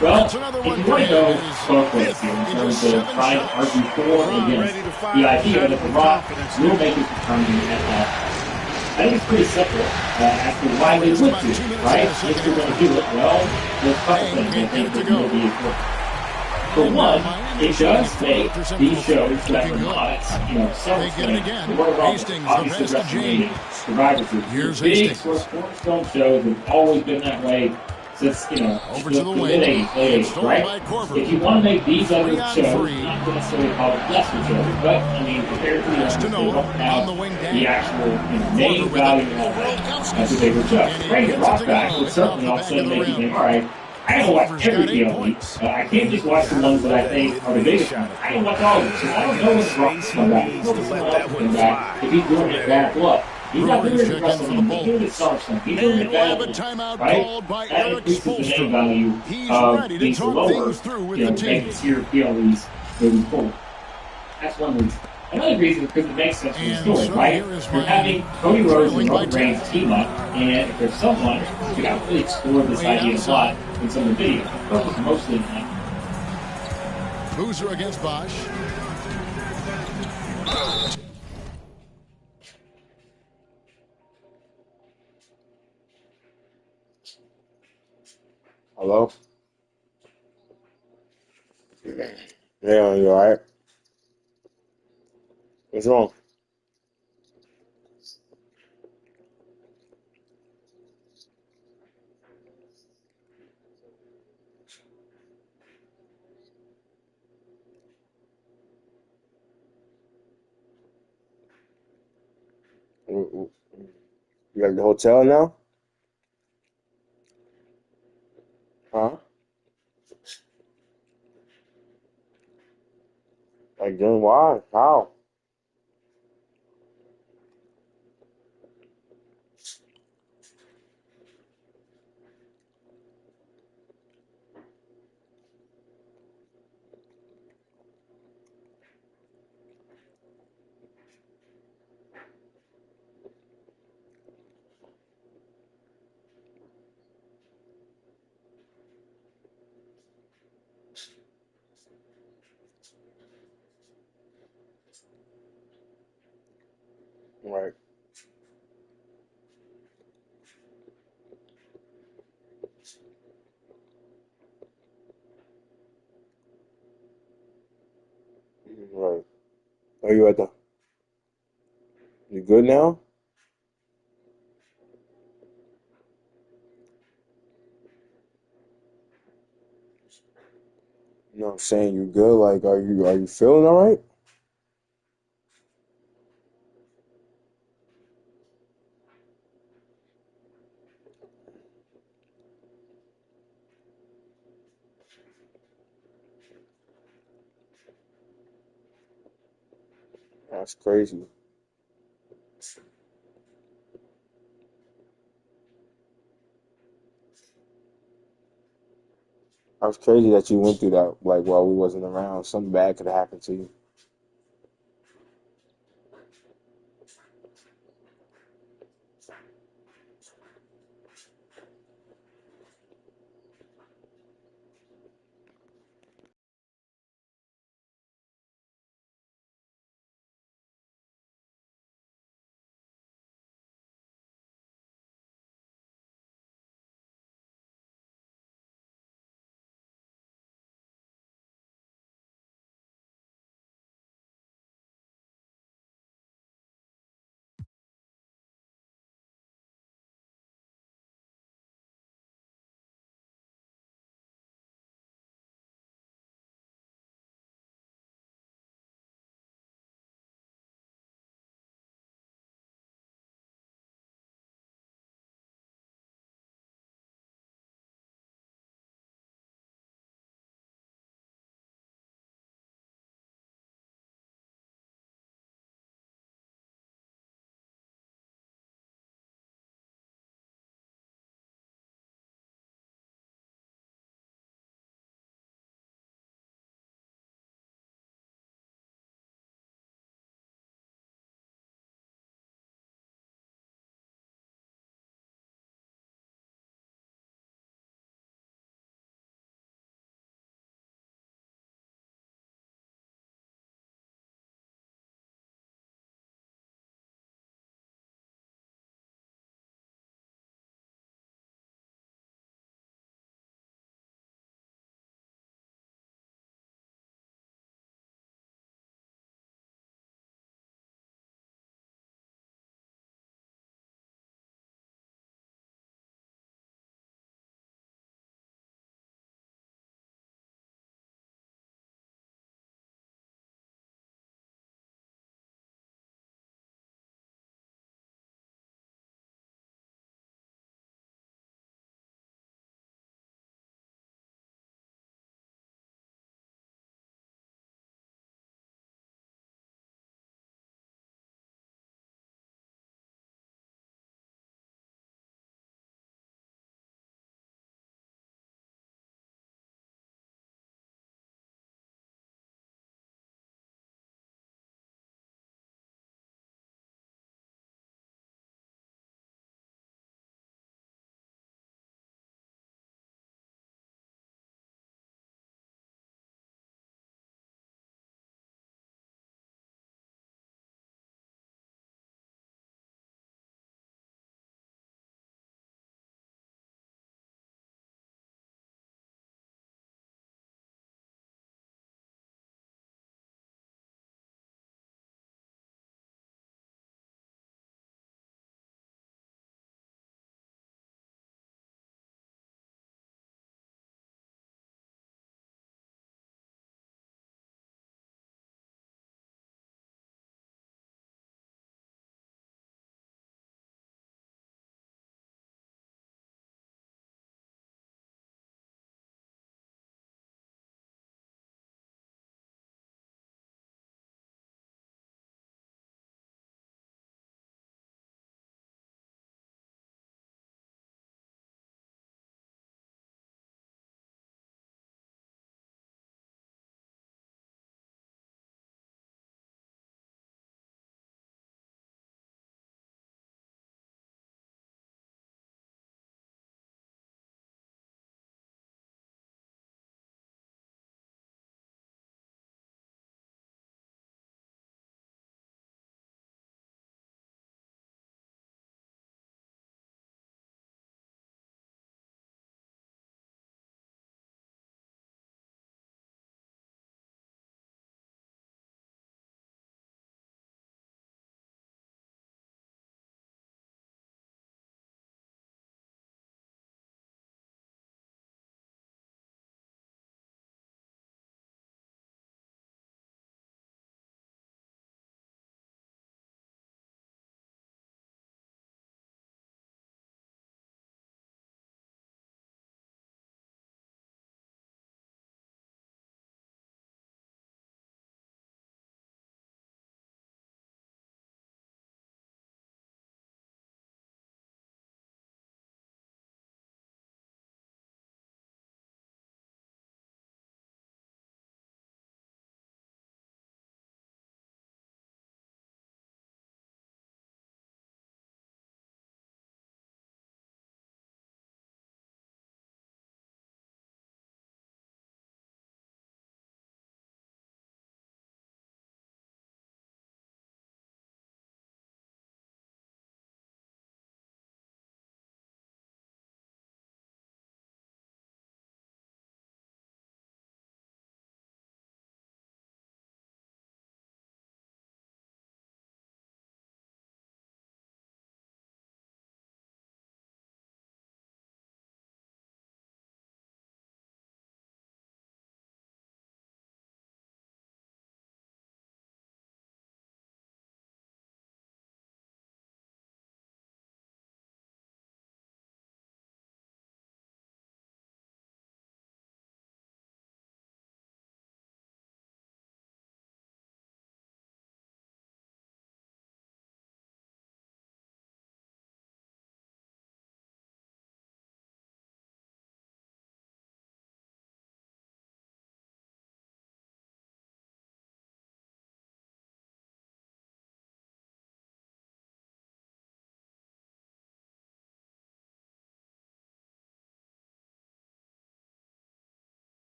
K: Well,
B: That's another
K: if
B: one
K: you
B: for
K: want to
B: him.
K: go
B: It is
K: both ways
B: fifth
K: here in
B: into
K: terms of
B: 7
K: trying to
B: shots.
K: argue for or against
A: ready to fire
K: the
A: at
K: idea that
A: Shaq
K: The
A: with
K: Rock
A: confidence
K: will
A: now.
K: make his return at that, I think it's pretty simple as to why they would do it, right? If you're going to do it, well, there's a couple things I think that will be important. For one, it does make these shows that are not, SummerSlam, the Royal Rumble, obviously WrestleMania, Survivor Series, big sort of cornerstone shows have always been that way since,
B: Over
K: the
B: to the wing.
K: mid-80s, late 80s,
B: Stolen
K: right?
B: by Corver.
K: If you want to make these other
B: 3 on
K: shows,
B: 3.
K: not necessarily call it lesser shows, but, compared to the others, they don't have the actual name value and all that. That's a bigger show. Bring The Rock back would certainly all of a sudden make you think, all right, I gotta watch every PLE. I can't just watch the ones that I think are the biggest ones. I gotta watch all of them. So I don't know when The Rock's coming back. I don't know when someone else is coming back. If he's doing it bad blood. He's not doing it at WrestleMania. He's doing it at SummerSlam. He's doing it bad blood. Right? That increases the name value of these lower, mid-tier PLEs moving forward. That's one reason. Another reason is because it makes sense for the story, right? You're having Cody Rhodes and Roman Reigns team up, and if there's someone, you haven't really explored this idea a lot in some of the videos. Focus mostly on
B: Boozer against Bosch.
M: Hello? Yeah, you alright? What's wrong? You at the hotel now? Huh? Like, then why? How? Right. Right. Are you at the... You good now? No, I'm saying you good. Like, are you feeling alright? That's crazy. That's crazy that you went through that, like, while we wasn't around. Something bad could have happened to you.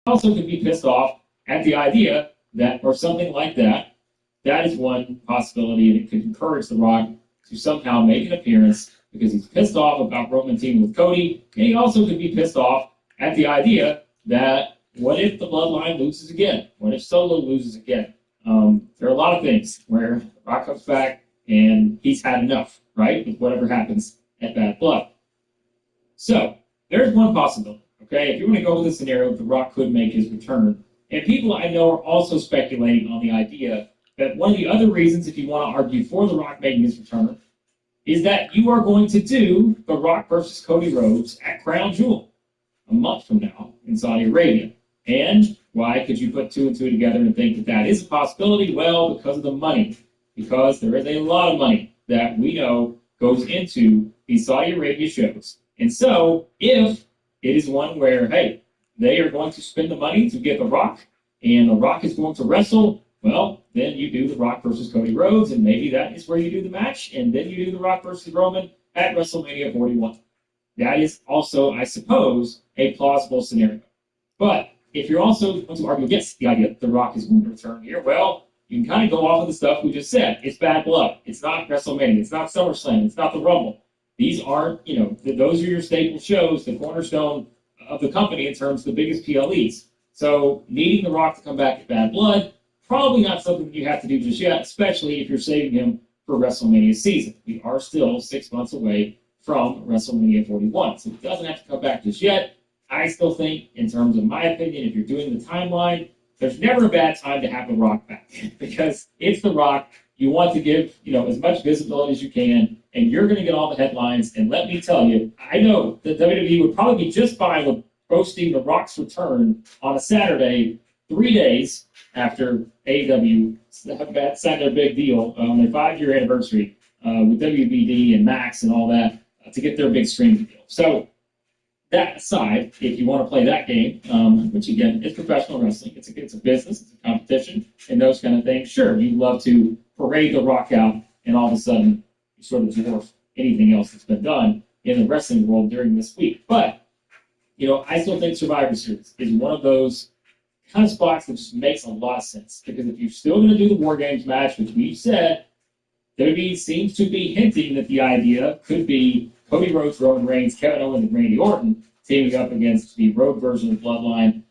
K: also could be pissed off at the idea that, or something like that. That is one possibility, and it could encourage The Rock to somehow make an appearance because he's pissed off about Roman teaming with Cody, and he also could be pissed off at the idea that what if the bloodline loses again? What if Solo loses again? There are a lot of things where Rock comes back and he's had enough, right, with whatever happens at Bad Blood. So there's one possibility, okay? If you want to go with the scenario, The Rock could make his return. And people I know are also speculating on the idea that one of the other reasons, if you want to argue for The Rock making his return, is that you are going to do The Rock versus Cody Rhodes at Crown Jewel a month from now in Saudi Arabia. And why could you put two and two together and think that that is a possibility? Well, because of the money. Because there is a lot of money that we know goes into these Saudi Arabia shows. And so, if it is one where, hey, they are going to spend the money to get The Rock, and The Rock is going to wrestle, well, then you do The Rock versus Cody Rhodes, and maybe that is where you do the match, and then you do The Rock versus Roman at WrestleMania 41. That is also, I suppose, a plausible scenario. But if you're also going to argue against the idea that The Rock is going to return here, well, you can kind of go off of the stuff we just said. It's Bad Blood. It's not WrestleMania. It's not SummerSlam. It's not the Rumble. These aren't, those are your staple shows, the cornerstone of the company in terms of the biggest PLEs. So needing The Rock to come back at Bad Blood, probably not something you have to do just yet, especially if you're saving him for WrestleMania season. We are still 6 months away from WrestleMania 41, so he doesn't have to come back just yet. I still think, in terms of my opinion, if you're doing the timeline, there's never a bad time to have The Rock back because it's The Rock. You want to give, as much visibility as you can, and you're going to get all the headlines. And let me tell you, I know that WWE would probably be just fine with posting The Rock's return on a Saturday, 3 days after AEW signed their big deal on their 5-year anniversary with WBD and Max and all that to get their big streaming deal. So that aside, if you want to play that game, which again, it's professional wrestling, it's a business, it's a competition, and those kind of things, sure, you'd love to parade The Rock out, and all of a sudden, you sort of dwarf anything else that's been done in the wrestling world during this week. But, I still think Survivor Series is one of those kind of spots that just makes a lot of sense. Because if you're still going to do the War Games match, which we've said, WWE seems to be hinting that the idea could be Cody Rhodes, Roman Reigns, Kevin Owens, and Randy Orton teaming up against the Road version of Bloodline.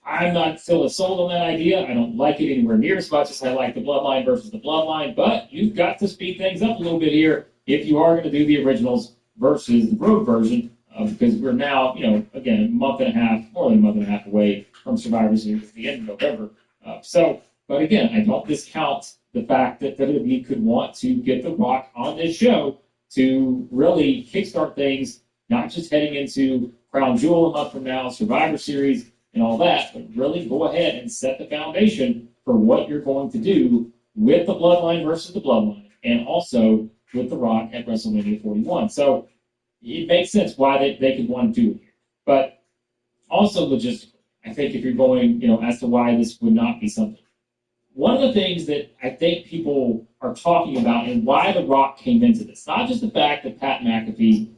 K: I'm not still as sold on that idea. I don't like it anywhere near as much as I like the Bloodline versus the Bloodline, but you've got to speed things up a little bit here if you are going to do the originals versus the Road version, because we're now, again, a month and a half, more than a month and a half away from Survivor Series at the end of November. But again, I don't discount the fact that WWE could want to get The Rock on this show to really kickstart things, not just heading into Crown Jewel a month from now, Survivor Series, and all that, but really go ahead and set the foundation for what you're going to do with the Bloodline versus the Bloodline, and also with The Rock at WrestleMania 41. So it makes sense why they could want to do it here. But also logistically, I think if you're going, as to why this would not be something. One of the things that I think people are talking about and why The Rock came into this, not just the fact that Pat McAfee,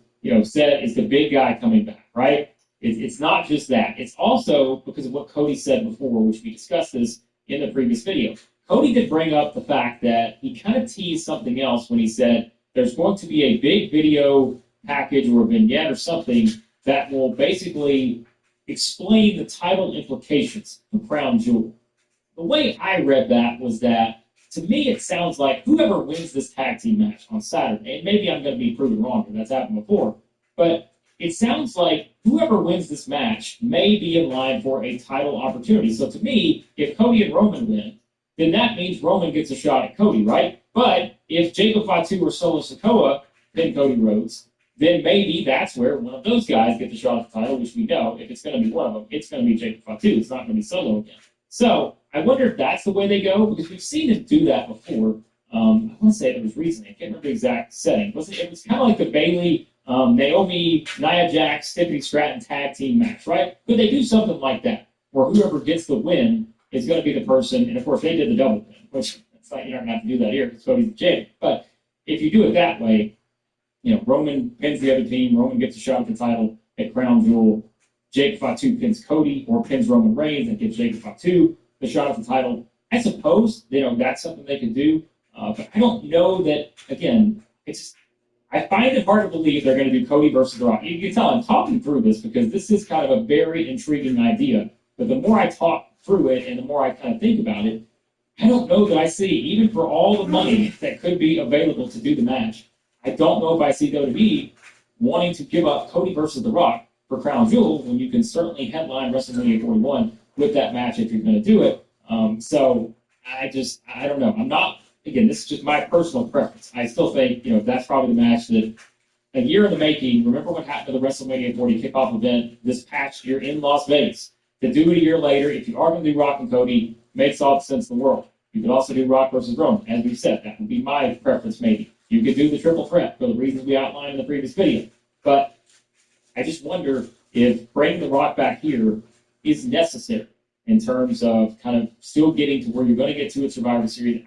K: said is the big guy coming back, right? It's not just that. It's also because of what Cody said before, which we discussed this in the previous video. Cody did bring up the fact that he kind of teased something else when he said there's going to be a big video package or a vignette or something that will basically explain the title implications of Crown Jewel. The way I read that was that, to me, it sounds like whoever wins this tag team match on Saturday, and maybe I'm going to be proven wrong because that's happened before, but it sounds like whoever wins this match may be in line for a title opportunity. So to me, if Cody and Roman win, then that means Roman gets a shot at Cody, right? But if Jacob Fatu or Solo Sikoa pin Cody Rhodes, then maybe that's where one of those guys gets a shot at the title, which we know if it's going to be one of them, it's going to be Jacob Fatu. It's not going to be Solo again. So I wonder if that's the way they go, because we've seen him do that before. I want to say it was recently. I can't remember the exact setting. It was kind of like the Bayley, Naomi, Nia Jax, Tiffany Stratton tag team match, right? Could they do something like that, where whoever gets the win is going to be the person, and of course they did the double pin, which it's like you're not going to have to do that here because Cody's the champion. But if you do it that way, Roman pins the other team, Roman gets a shot at the title at Crown Jewel. Jake Fatu pins Cody or pins Roman Reigns and gives Jake Fatu the shot at the title. I suppose, that's something they could do. But I don't know that, again, I find it hard to believe they're going to do Cody versus The Rock. You can tell I'm talking through this because this is kind of a very intriguing idea. But the more I talk through it and the more I kind of think about it, I don't know that I see, even for all the money that could be available to do the match, I don't know if I see WWE wanting to give up Cody versus The Rock for Crown Jewel when you can certainly headline WrestleMania 41 with that match if you're going to do it. So I don't know. I'm not, again, this is just my personal preference. I still think, that's probably the match that a year in the making. Remember what happened to the WrestleMania 40 kickoff event this past year in Las Vegas. To do it a year later, if you are going to do Rock and Cody, makes all the sense in the world. You could also do Rock versus Roman. As we said, that would be my preference maybe. You could do the triple threat for the reasons we outlined in the previous video. But I just wonder if bringing The Rock back here is necessary in terms of kind of still getting to where you're going to get to at Survivor Series.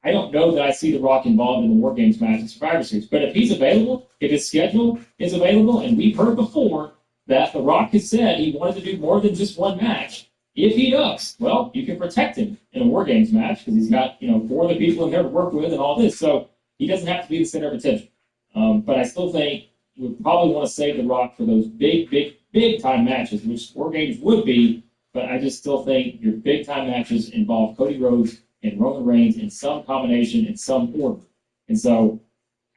K: I don't know that I see The Rock involved in the War Games match at Survivor Series. But if he's available, if his schedule is available, and we've heard before that The Rock has said he wanted to do more than just one match, if he does, well, you can protect him in a War Games match because he's got, 4 other people in there to work with and all this. So he doesn't have to be the center of attention. But I still think you would probably want to save The Rock for those big time matches, which War Games would be. But I just still think your big time matches involve Cody Rhodes and Roman Reigns in some combination, in some order. And so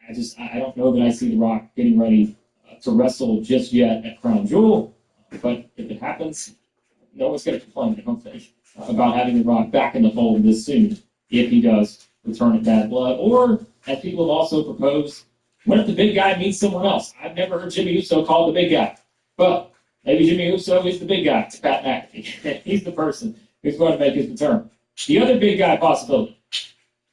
K: I don't know that I see The Rock getting ready to wrestle just yet at Crown Jewel. But if it happens, no one's going to complain, I don't think, about having The Rock back in the fold this soon if he does return at Bad Blood. Or, as people have also proposed, what if the big guy meets someone else? I've never heard Jimmy Uso called the big guy. But maybe Jimmy Uso is the big guy to Pat McAfee. He's the person who's going to make his return. The other big guy possibility,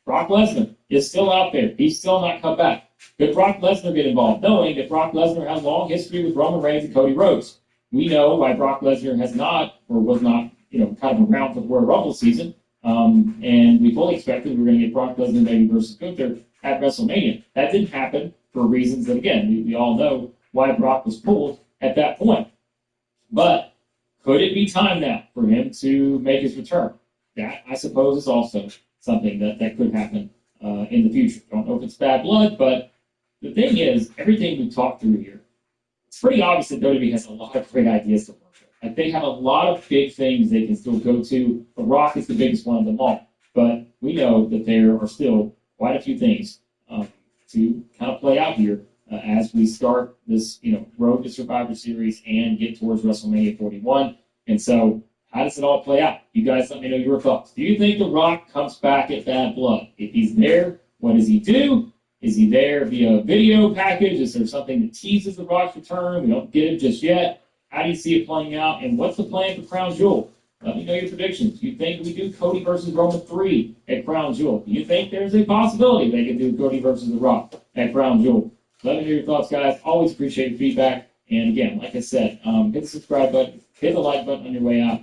K: Brock Lesnar, is still out there. He's still not come back. Could Brock Lesnar get involved, knowing that Brock Lesnar has a long history with Roman Reigns and Cody Rhodes? We know why Brock Lesnar has not, or was not, kind of around for the Royal Rumble season. And we fully expected we were going to get Brock Lesnar maybe versus Gunther at WrestleMania. That didn't happen for reasons that, again, we all know why Brock was pulled at that point. But could it be time now for him to make his return? That, I suppose, is also something that could happen in the future. Don't know if it's Bad Blood, but the thing is, everything we've talked through here, it's pretty obvious that WWE has a lot of great ideas to work with. Like, they have a lot of big things they can still go to. The Rock is the biggest one of them all. But we know that there are still quite a few things to kind of play out here as we start this, road to Survivor Series and get towards WrestleMania 41. And so, how does it all play out? You guys let me know your thoughts. Do you think The Rock comes back at Bad Blood? If he's there, what does he do? Is he there via video package? Is there something that teases The Rock's return? We don't get it just yet. How do you see it playing out? And what's the plan for Crown Jewel? Let me know your predictions. Do you think we do Cody versus Roman 3 at Crown Jewel? Do you think there's a possibility they can do Cody versus The Rock at Crown Jewel? Let me know your thoughts, guys. Always appreciate your feedback. And again, like I said, hit the subscribe button, hit the like button on your way out.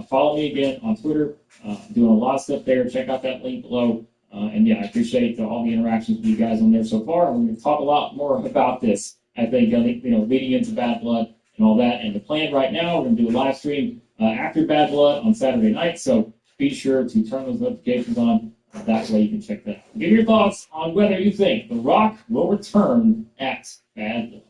K: Follow me again on Twitter. I'm doing a lot of stuff there. Check out that link below. And yeah, I appreciate all the interactions with you guys on there so far. We're going to talk a lot more about this, I think, leading into Bad Blood and all that. And the plan right now, we're going to do a live stream after Bad Blood on Saturday night. So be sure to turn those notifications on. That way you can check that out. Give your thoughts on whether you think The Rock will return at Bad Blood.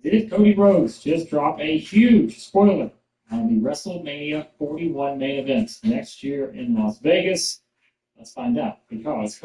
K: Did Cody Rhodes just drop a huge spoiler on the WrestleMania 41 main event next year in Las Vegas? Let's find out, because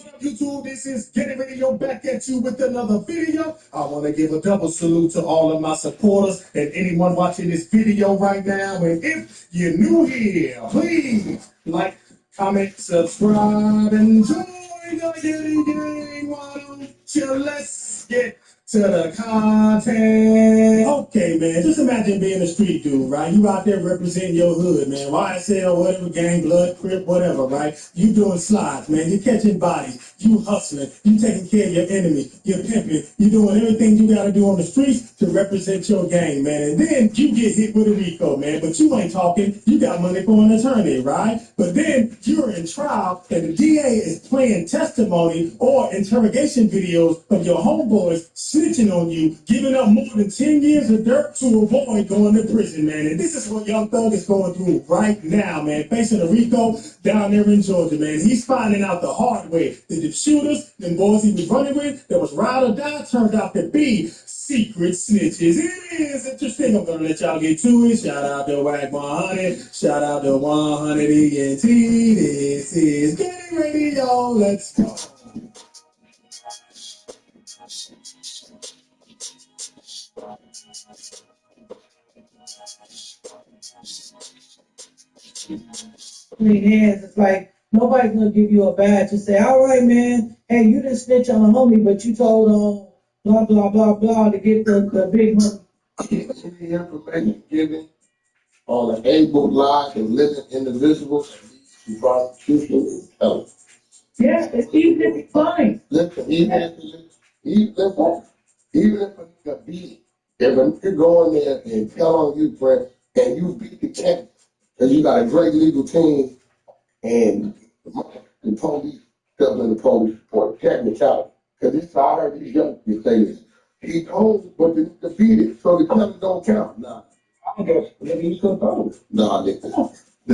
N: up, YouTube? This is Getting Radio back at you with another video. I want to give a double salute to all of my supporters and anyone watching this video right now. And if you're new here, please like, comment, subscribe, and join the Getting Gang. Why don't you let's get to the content. Okay, man, just imagine being a street dude, right? You out there representing your hood, man. YSL, whatever, gang, blood, crip, whatever, right? You doing slides, man. You catching bodies. You hustling. You taking care of your enemy. You're pimping. You doing everything you got to do on the streets to represent your gang, man. And then you get hit with a RICO, man. But you ain't talking. You got money for an attorney, right? But then you're in trial and the DA is playing testimony or interrogation videos of your homeboys snitching on you, giving up more than 10 years of dirt to avoid going to prison, man. And this is what Young Thug is going through right now, man. Facing a RICO down there in Georgia, man. He's finding out the hard way that the shooters, them boys he was running with, that was ride or die, turned out to be secret snitches. It is interesting. I'm going to let y'all get to it. Shout out to Whack 100. Shout out to 100 ENT. This is Getting Radio. Let's go.
O: Clean hands. It's like nobody's gonna give you a badge and say, "All right, man, hey, you didn't snitch on a homie, but you told blah blah blah blah to get the big money."
I: Any information given on an able, live, and living individual that leads to prosecution is held.
O: Yeah, it's even if it's fine.
I: Listen, even if it's a beat, if you go in there and tell on you, Brett, and you beat the case, because you got a great legal team, and the police tells in the police report, technicality. Because this I heard these young people say this. He told, but the defeated, so the telling don't count. Nah, I don't guess. Maybe you couldn't follow it. Nah, the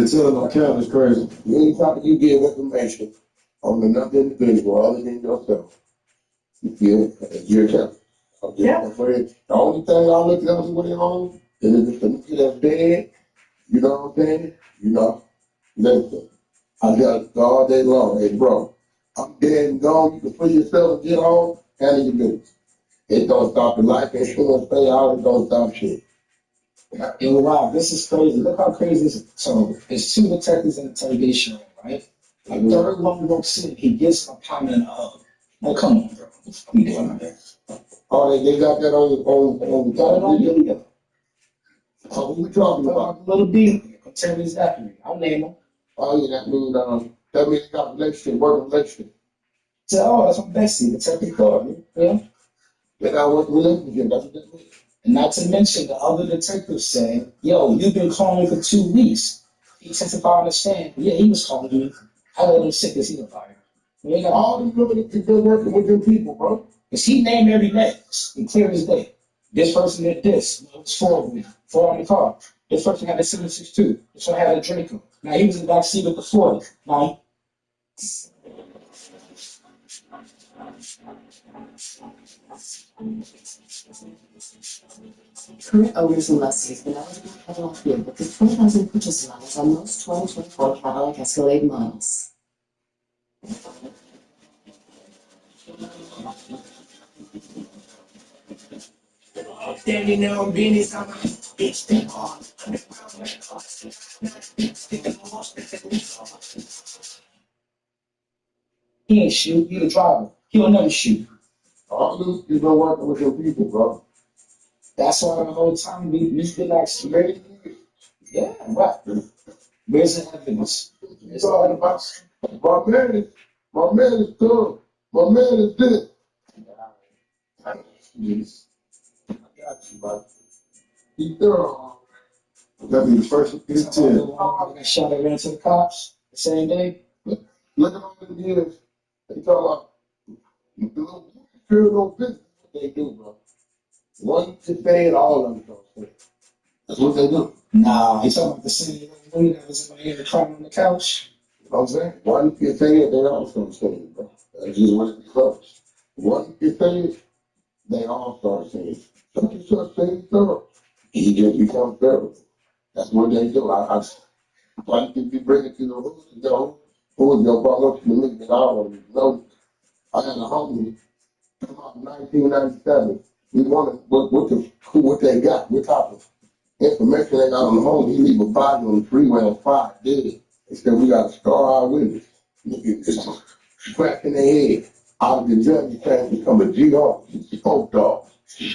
I: telling don't count is crazy. Anytime you give information on another individual other than yourself, you feel you're telling. Yeah. The only thing I look at with it on is if the nigga that's dead. You know what I'm saying? You know, listen, I got it all day long. Hey, bro, I'm dead and gone. You can free yourself and get home, handle your business. It don't stop the life insurance pay out. It don't stop shit.
H: Yo, wow, this is crazy. Look how crazy this is. So, there's two detectives in the interrogation room, right? The third one walks in, he gives him a pound and a hug. Like, come on, bro. What are you doing out there?
I: Oh, they got that on
H: video.
I: Oh, who we talking about?
H: Little D, Terry Zachary. I'll name him.
I: Oh, yeah, that means they got a relationship, working relationship.
H: So, that's what Bessie, Detective Gordon. Yeah.
I: They got a working relationship, that's what that means.
H: And not to mention, the other detective said, yo, you've been calling me for 2 weeks. He testified on the stand. Yeah, he was calling me. I let him sick because he's a liar.
I: All these women have been working with them people, bro.
H: Because he named every name, and clear as day. This person did this. It was 4 of them. 4 on the car. This person had a 762. This one had a Draco. Now he was in the back seat with the 40. Now
P: Current owners and lessees can eligible Cadillac vehicle with 20,000 purchase allowance on most 2024 Cadillac Escalade models.
N: Standing on business, I'm a bitch that hard.
H: he ain't shoot. He a driver. He'll never shoot.
I: All those you've been working with your people, bro.
H: That's why the whole time we've been like, yeah, right. Where's the evidence?
I: It's all about my man is good. My man is this. Yes. I got you, bro. He's thorough. That'll be the first of his 10.
H: I shot and ran to the cops the same day.
I: Look at all the years. They talk about the little criminal business. What they do, bro. One to say it, all of them don't say it. That's what they do.
H: Nah, you talking about the same lady that was in my ear crying on the couch?
I: You know what I'm saying? One can say it, they also say it, bro. That's just what it becomes. One can say it, they all start saying it. Such and such say it thorough. He just becomes thorough. That's what they do. Why you bring it to the hood, you know, who is your brother to me, and I don't know. I had a homie come out in 1997. We wanted what they got, what type of information they got on the home. He leave a body on the freeway on 5 dead. They said, we got to scar our witness. It's scratching their head. Out of the judge, he trying to become a GR, spoke dog,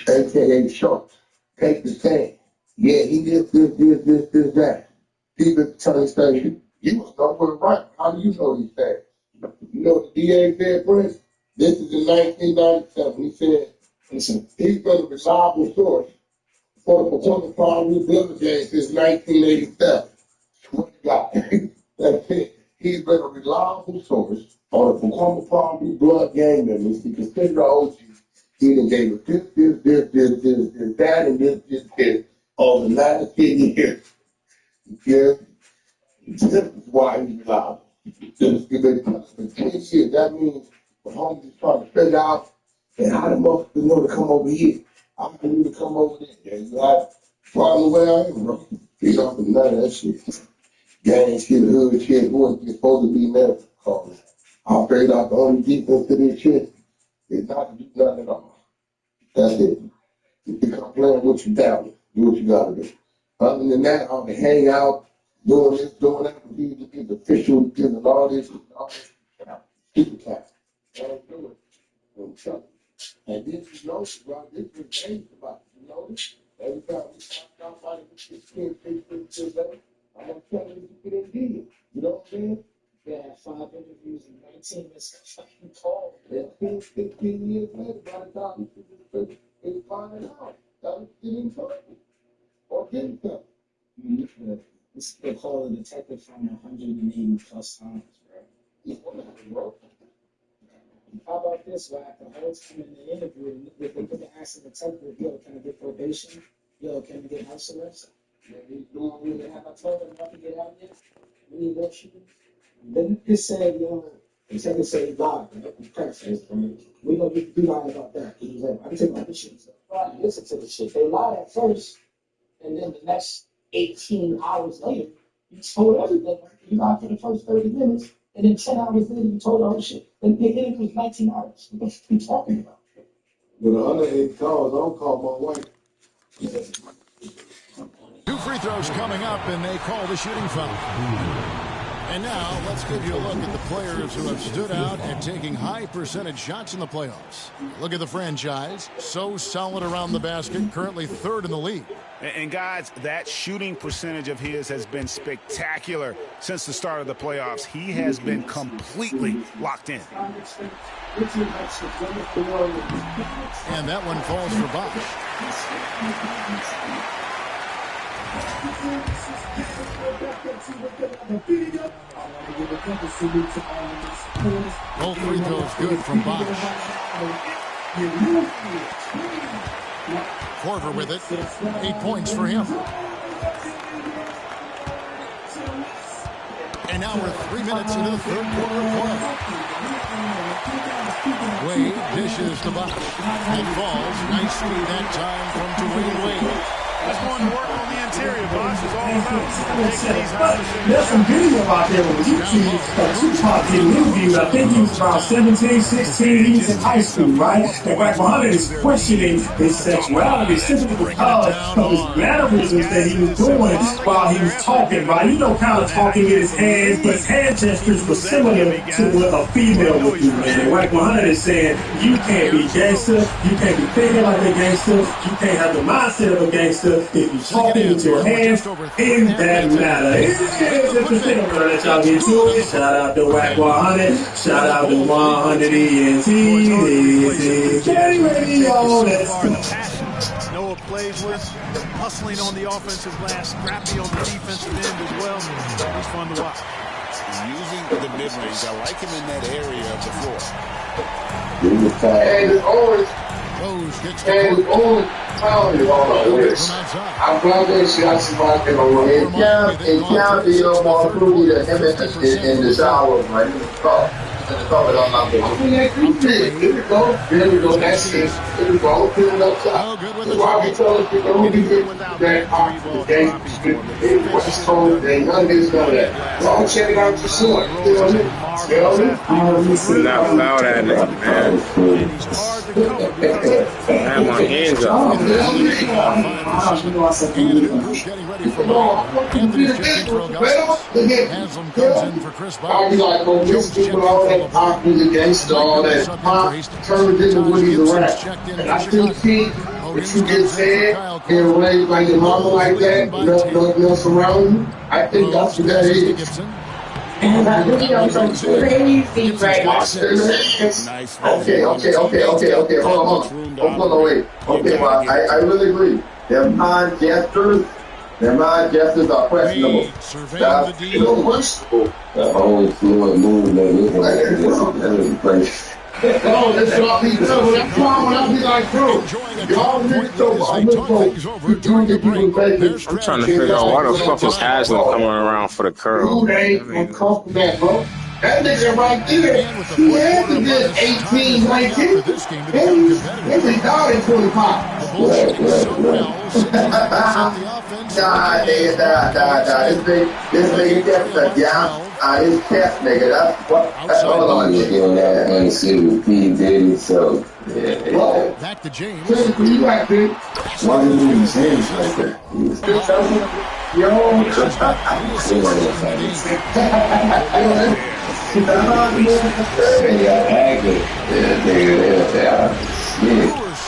I: a.k.a. Shark. Take the stand. Yeah, he did this, that. People trying to say, you was nowhere right. How do you know these things? You know what the DA said, Prince? This is in 1997. He said, listen, he's been a reliable source for the Potomac Primary Blood game since 1987. What you got? That's it. He's been a reliable source on the Potomac Primary Blood game members. He considered OG. He done gave us this, that, and this, over the last 10 years. Yeah. This is why he's reliable. If they touch for 10 years, that means the homies is trying to figure out, and how the motherfuckers know to come over here. I need to come over there. Yeah, you got problem where I am, bro. Feed off of none of that shit. Gang shit, hood shit, who ain't supposed to be there. I figured out the only defense to this shit is not to do nothing at all. That's it. You come playing what you down. Do what you gotta do. Other than that, I'll be hang out, doing this, doing that, these official giving all this, super cat. Don't do it. I'm telling you. And this is no, bro, this is changed about it. You know this? Every time we talk about it, this kid, I'm gonna tell you to get in deal. You know what I'm saying?
H: They had 5 interviews and 19 fucking calls.
I: Yeah, 15 years later, by the time it's finding out, that was getting trouble. Or getting trouble.
H: They call a detective from 180 plus times, bro. How about this, Wack? The whole time in the interview, if they could ask the detective, yo, can I get probation? Yo, can we get house arrest? Yeah, he's doing really. Have I told him not to get out yet? We need that shit. Then they said, the detective said he lied. We don't get to be lying about that. He was like, I can take my shit. Right, listen to the shit. They lied at first, and then the next 18 hours later, you told everything. You lied for the first 30 minutes, and then 10 hours later, you told all the shit. And the interview was 19 hours. What are you talking about?
I: With 108 calls, I'll call my wife.
B: 2 free throws coming up, and they call the shooting foul. And now, let's give you a look at the players who have stood out at taking high percentage shots in the playoffs. Look at the franchise. So solid around the basket, currently 3rd in the league.
C: And guys, that shooting percentage of his has been spectacular since the start of the playoffs. He has been completely locked in.
B: And that one falls for Bosch. Both free throws good from Bosch. Corver with it. 8 points for him. And now we're 3 minutes into the 3rd quarter of play. Wade dishes to Bosch. It falls nicely that time from Dwayne Wade.
A: Just going to work on the interior. Bosch is all about
N: There's some video out there on YouTube of Tupac getting interviewed. I think he was about 17, 16. He was in high school, right? And Wack 100 is questioning his sexuality simply because of his mannerisms that he was doing while he was talking, right? You know, kind of talking with his hands, but his hand gestures were similar to what a female would do, man. And Wack 100 is saying, you can't be gangster, you can't be thinking like a gangster, you can't have the mindset of a gangster if you're talking with your hands in that matter. It's interesting. I'm going to let y'all get to it. Shout out to Wack 100. Shout out to 100 ENT. This is K Radio.
A: Noah plays with, hustling on the offensive glass, scrappy on the defensive end as well. It's fun to watch.
C: Using the mid-range, I like him in that area of the floor.
I: And it's always, I'm glad that she got somebody on it. Yeah, you know, more fruity than him in the shower, man. There we go. That's it. There we go. Put it up top. That's why we tell people don't be good that hard for the game. What's told, ain't none of this, none of that. Well, check it out for sure. You know what I mean?
M: Not foul that nigga, man. I have my hands up.
B: Haslam comes in for Chris Bosh.
I: All these people, all that pop music gangster, all that pop turned into what he's around. And I still see what you just said, being raised by your mama like that, nothing else around you. I think that's what that is.
J: And that video is crazy right now.
I: Okay. Hold on, wait. Okay, well, I really agree. Their mind gestures are questionable. That's questionable.
M: The whole fluid movement is crazy.
I: Oh, that's what I be doing. That's why when I be like, bro, y'all niggas so
M: I'm trying to figure out why the fuck is Haslam coming around for the curl.
I: Dude ain't uncomfortable, man, bro. That nigga right there, he had to get 18, 19. And he died at 25. Nah. This nigga kept the down. His chest, nigga. That's all on you.
M: And see with P. Diddy, so
I: yeah.
B: Back to James.
I: You like this?
M: Why did you say it like that?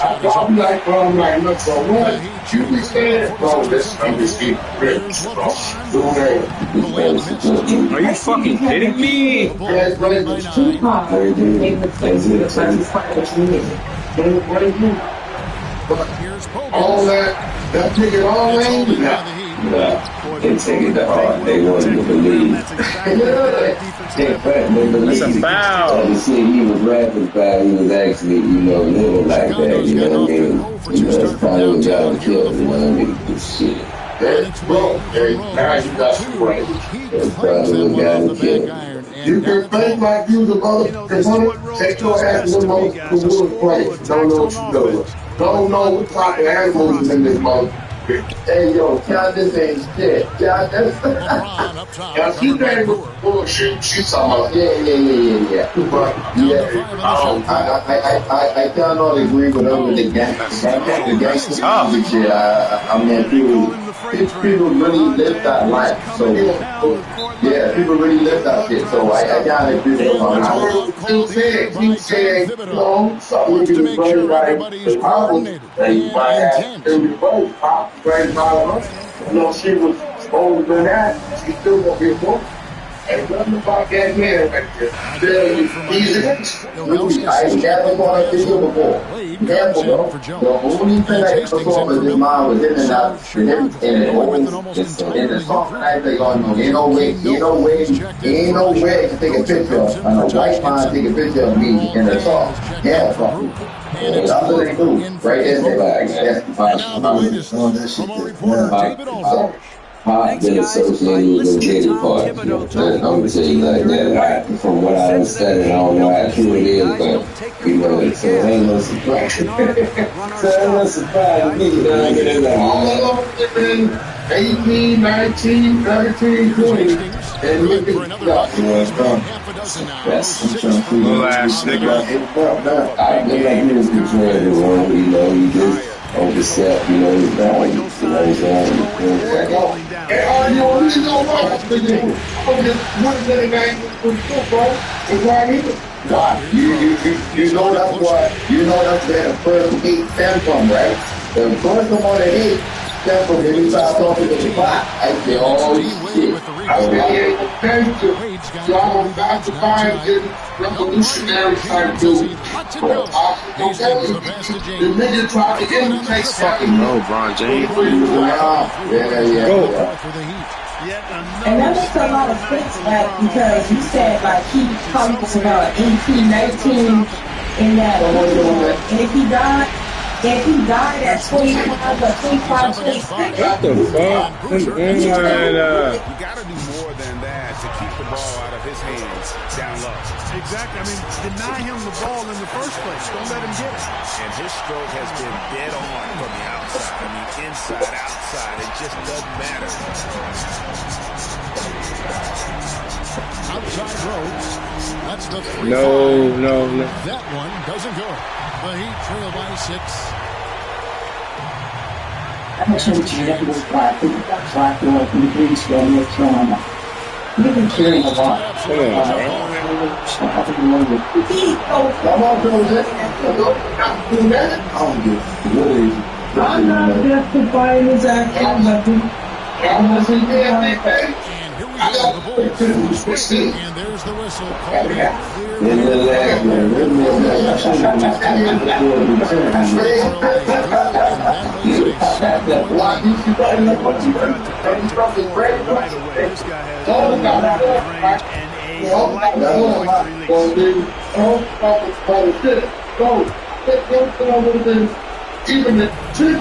I: I'll be like, bro, I'm like, look, bro, what? You be saying, bro, I'm just keep rich, bro.
M: Are you fucking kidding me?
I: All that nigga all lane?
M: They take it to heart. They want you to believe. That's a foul. To see he was rapping about, he was actually, living like that, you know what I mean? That's probably what got him killed, you know what I mean? This shit.
I: Bro, now you got some right.
M: That's probably what got him killed.
I: You can think like you the mother, take your ass to the wood place. Don't know what you do. Don't know what type of animals is in this mother. Hey, yo, count this ain't shit. Count this. Now, she ain't bullshit. She's talking about, yeah. But, I cannot agree with her with the gangster shit. I mean, people really live that life. So, yeah, people really live that shit. So, I gotta agree with her. He said, something you can play like the album, and you might have everybody pop. Right now, she was older than that. She still gonna be a woman. Ain't nothing about that man right there. I never saw that video before. Never, bro. The only thing I ever saw was his mom was in and out. In the song, I say, oh no, ain't no way to take a picture of a white man take a picture of me in the song. Yeah, fuck you. That's what they do. Right there, that's the
M: Pop been associated with the Diddy part. I'm gonna tell you like that. From what I understand, I don't know how true it is, but so it ain't no surprise. So it ain't no surprise to me.
I: All of them 18, 19, 13, 20. And look at that.
M: That's little ass nigga. I think like he was controlling the world, he just overstepped, his value, his own.
I: And all you really know what I'm doing. I'm just one of the guys who's bro. It's right here. Why? You know that's where the first hate stem from, right? The first one that hate stem from when you start talking to the clock. I say, oh shit. I said, so I'm about to find this revolutionary type dude. The nigga tried to imitate something.
M: No, Bron James.
I: Yeah.
J: And that makes a lot of sense, like, because you said, like, he comes from 18, 19, in that, and if he died at 25, or 25, 26.
M: What the fuck?
C: You gotta do more than that to keep the ball out of his hands down low.
A: Exactly. I mean, deny him the ball in the first place. Don't let him get it.
C: And his stroke has been dead on from the outside. I mean, inside, outside. It just doesn't matter.
B: Outside Rhodes. That's the 3-5.
Q: No.
B: That one doesn't go. The Heat trail by 6.
R: I'm not sure what you have to work by. I think that's why I feel like in the Greens go North Carolina. We've been carrying a lot.
Q: Come on,
R: I think we want to get
I: Come on, Jose.
O: I'm not justifying his actions. I think.
B: And there's the whistle.
I: Even the trick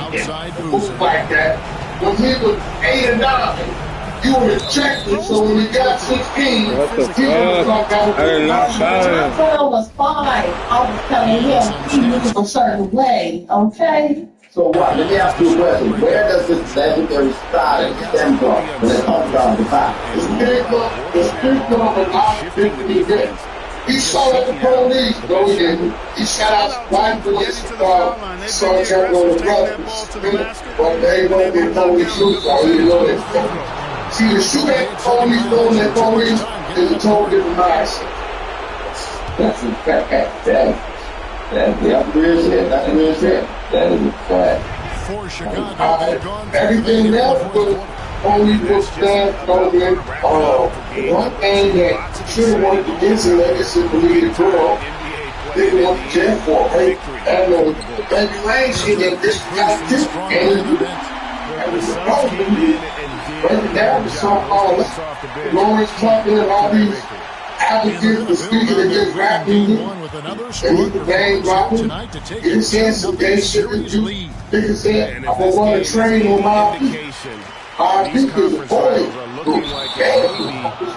I: like that, when he was 8 and 9. You were ejected, so when he got 16,
Q: what the fuck? I did not foul him.
R: Foul was fine. I was telling him he moved a certain way, okay?
I: So what? Let me ask you a question. Where does this legendary style stem from when it comes down to five? The street club allowed him to be good. He shot at the police. No, he didn't. He shot out white police, Sergeant on the brothers. But they won't get police shoot, so he know that. See, to shoot at police, throwing at police is a total different mindset.
M: That's a fact. That's real shit. That's real shit. That is a fact.
B: For Chicago,
I: everything else was police was stand on the one thing that should have wanted to get some legacy for me to grow. They didn't want to jail for it, right? And the baby Lane shit that this guy just and was supposed to be. But now the so-called Lawrence Tucker and all these advocates for speaking against rap music, and he's the name dropping. He said some gay shit that you niggas said, I'm gonna run a train on my people. Our people is a boy.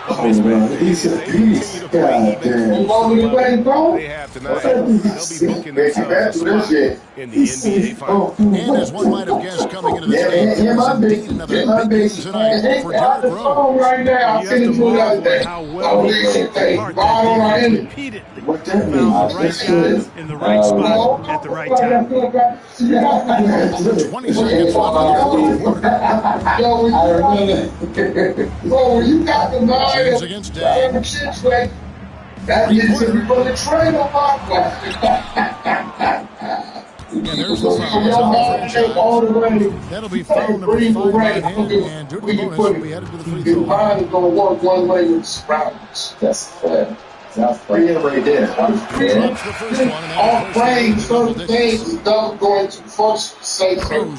M: Oh man, he's a beast. God damn.
I: You want me to play, bro?
C: They have tonight. They'll be booking themselves in the NBA Finals.
B: And as one might have guessed coming into this game, it was indeed another big game tonight for Derrick Rose.
I: Right now, I'll send it to you the other day. I'll leave it there. Ball on our end.
M: What that means?
A: Right guys in the right spot at the right time.
B: 20 seconds left.
I: Bro, when you got the mind of
B: against
I: the shit, like, that gets to be for the train on my
B: And there's the foul. That'll be foul number 5 by him, and due to the bonus, we'll be headed to the free throw.
I: Your mind is going to work one way with surroundings.
M: That's fair. Sounds pretty right there.
I: All playing certain things is not going to function the same thing.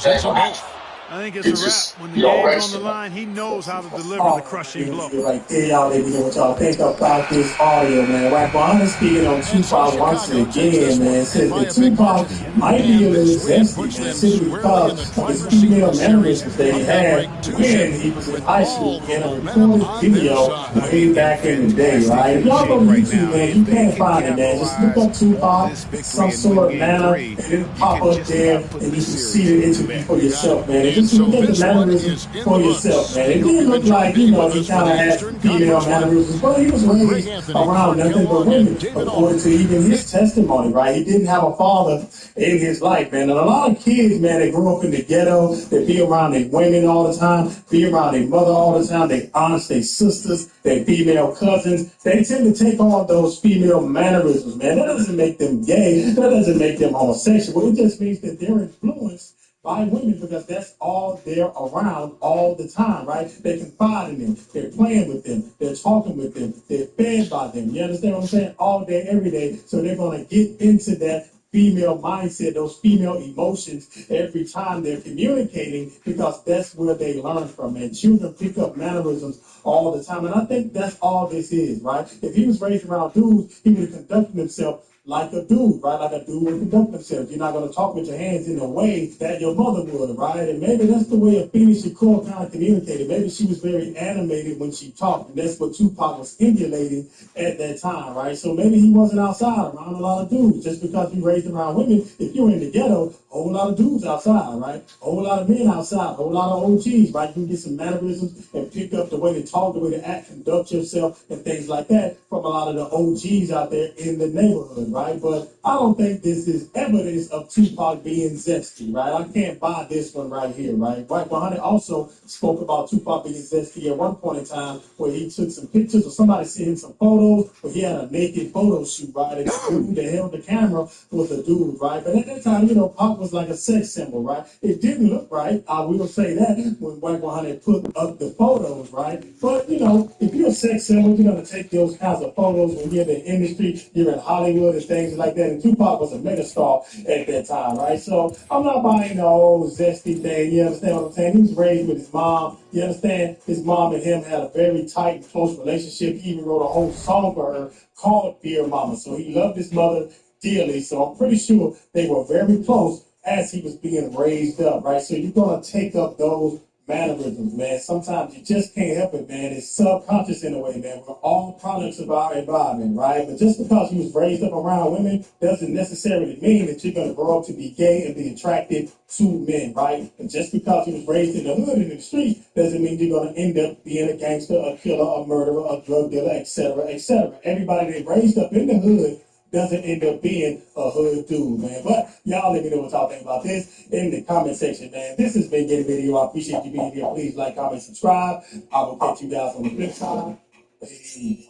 A: I think it's a wrap. When the game's on the line, he knows how to deliver the crushing blow.
N: Like, y'all let me know what y'all think about this audio, man. Right, well, I'm speaking on Tupac once again, man. Says that Tupac might be a little zesty, man, simply because of his female mannerisms that he had when he was in high school in a recorded video way back in the day, right? If y'all go to YouTube, man, you can't find it, man. Just look up Tupac, some sort of manner, and it'll pop up there, and you can see the interview for yourself, man. Just look at the mannerisms for yourself, man. It didn't look like, you know, he kind of had female mannerisms, but he was raised around nothing but women, according to even his testimony, right? He didn't have a father in his life, man. And a lot of kids, man, they grew up in the ghetto, they be around their women all the time, be around their mother all the time, their aunts, their sisters, their female cousins. They tend to take on those female mannerisms, man. That doesn't make them gay. That doesn't make them homosexual. It just means that they're influenced by women because that's all they're around all the time, right? They confide in them. They're playing with them. They're talking with them. They're fed by them. You understand what I'm saying? All day, every day. So they're going to get into that female mindset, those female emotions every time they're communicating because that's where they learn from. And children pick up mannerisms all the time. And I think that's all this is, right? If he was raised around dudes, he would have conducted himself like a dude, right? Like a dude would conduct himself. You're not going to talk with your hands in a way that your mother would, right? And maybe that's the way Afeni Shakur kind of communicated. Maybe she was very animated when she talked, and that's what Tupac was emulating at that time, right? So maybe he wasn't outside around a lot of dudes. Just because you raised around women, if you're in the ghetto, a whole lot of dudes outside, right? A whole lot of men outside, a whole lot of OGs, right? You can get some mannerisms and pick up the way to talk, the way to act, conduct yourself, and things like that from a lot of the OGs out there in the neighborhood, right? But I don't think this is evidence of Tupac being zesty, right? I can't buy this one right here, right? White 100 also spoke about Tupac being zesty at one point in time where he took some pictures or somebody sent him some photos where he had a naked photo shoot, right? And the dude that held the camera was a dude, right? But at that time, you know, Pac was like a sex symbol, right? It didn't look right. I will say that when White 100 put up the photos, right? But, you know, if you're a sex symbol, you're going to take those kinds of photos when you're in the industry, you're in Hollywood and things like that. And Tupac was a megastar at that time, right? So I'm not buying the old zesty thing. You understand what I'm saying? He was raised with his mom. You understand? His mom and him had a very tight and close relationship. He even wrote a whole song for her called Dear Mama. So he loved his mother dearly. So I'm pretty sure they were very close as he was being raised up, right? So you're going to take up those mannerisms, man. Sometimes you just can't help it, man. It's subconscious in a way, man. We're all products of our environment, right? But just because you was raised up around women doesn't necessarily mean that you're going to grow up to be gay and be attracted to men, right? And just because you was raised in the hood and in the streets doesn't mean you're going to end up being a gangster, a killer, a murderer, a drug dealer, etc., etc. Everybody that raised up in the hood doesn't end up being a hood dude, man. But y'all let me know what y'all think about this in the comment section, man. This has been Get a Video. I appreciate you being here. Please like, comment, subscribe. I will catch you guys on the flip side. Peace.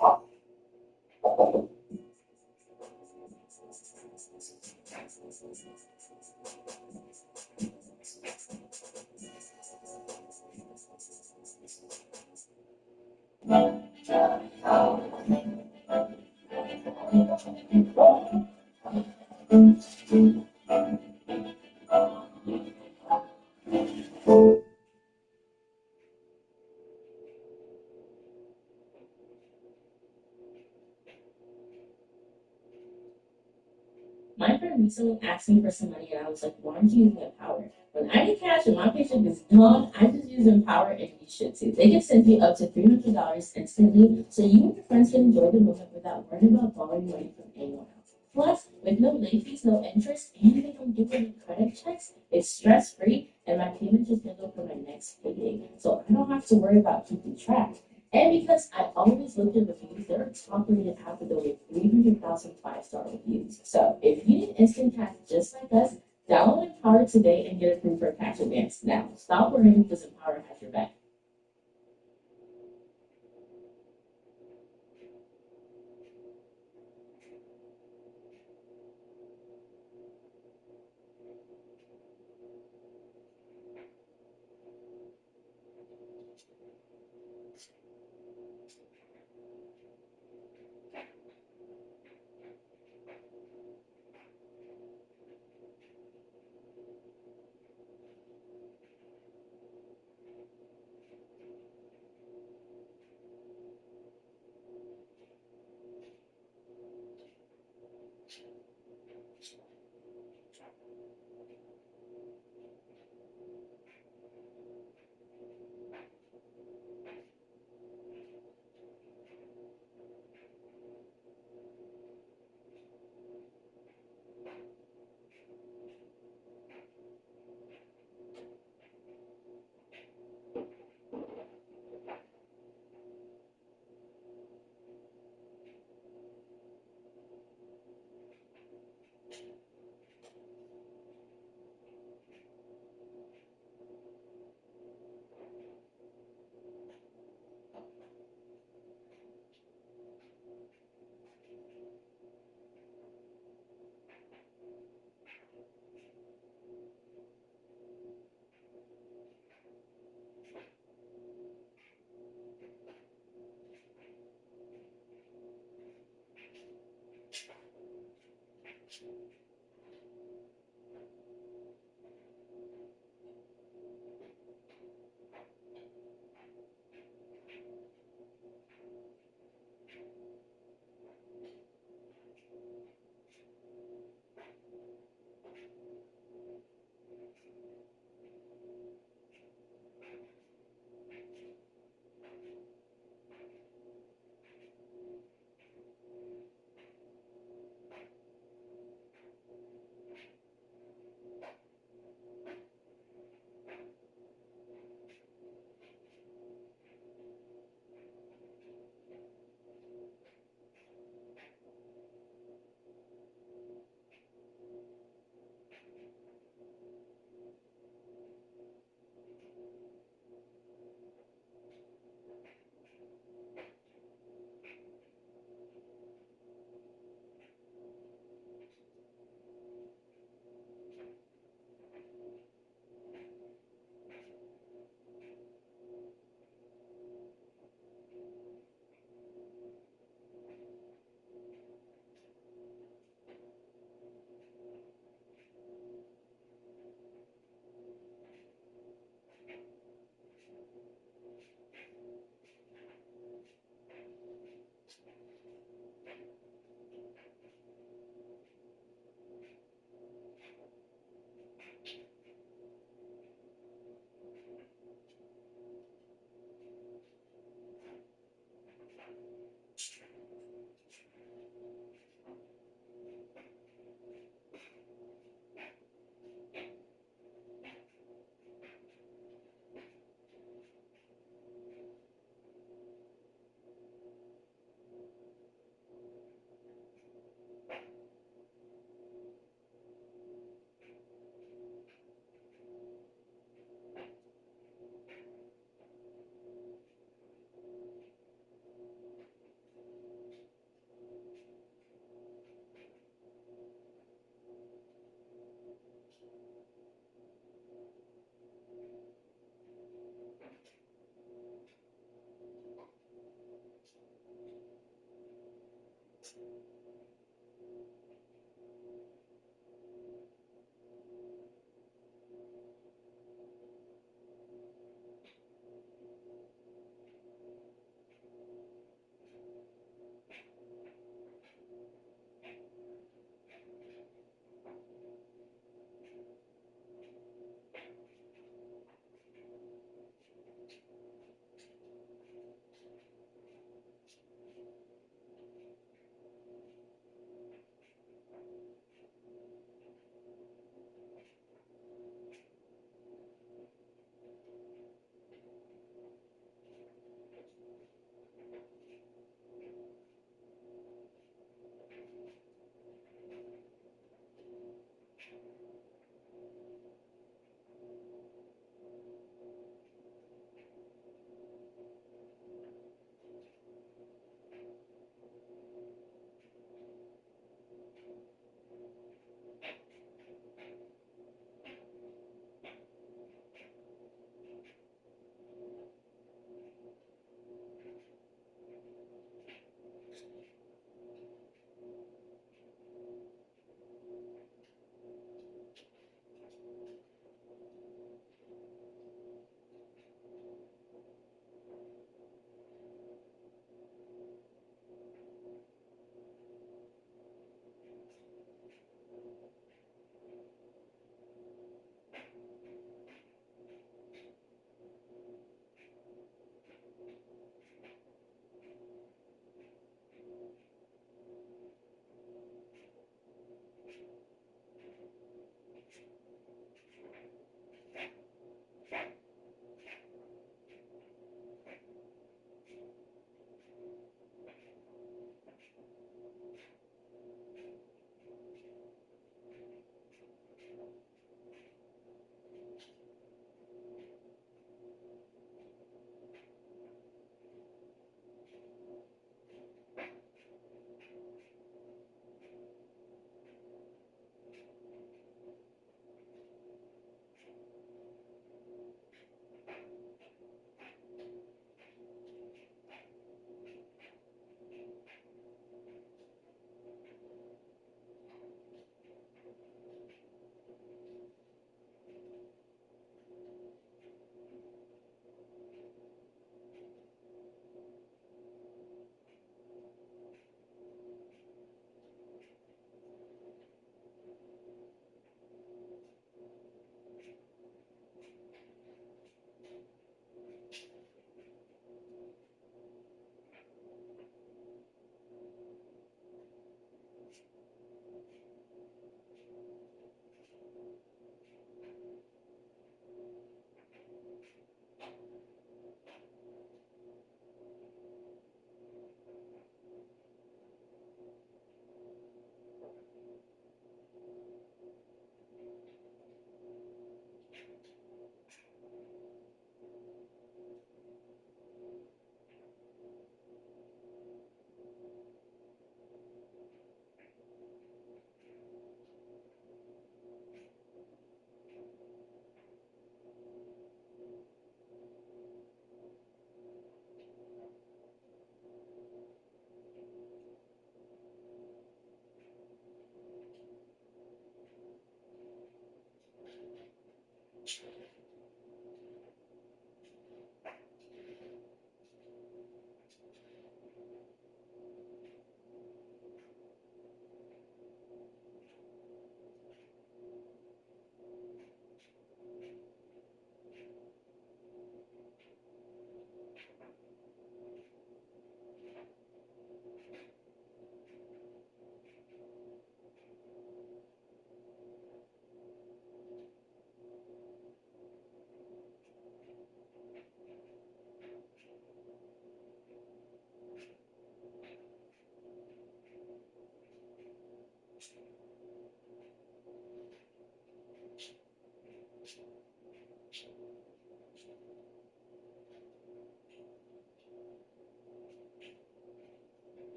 S: My friend recently asked me for some money, and I was like, why aren't you using Empower? When I get cash and my paycheck is gone, I just use Empower, and you should too. They can send you up to $300 instantly, so you and your friends can enjoy the moment without worrying about borrowing money from anyone else. Plus, with no late fees, no interest, and they don't give any credit checks, it's stress-free, and my payment just scheduled for my next payday. So I don't have to worry about keeping track. And because I always look at reviews, they're a top-rated app with over 300,000 five-star reviews. So if you need instant cash just like us, download Empower today and get approved for a cash advance. Now, stop worrying because Empower has your back.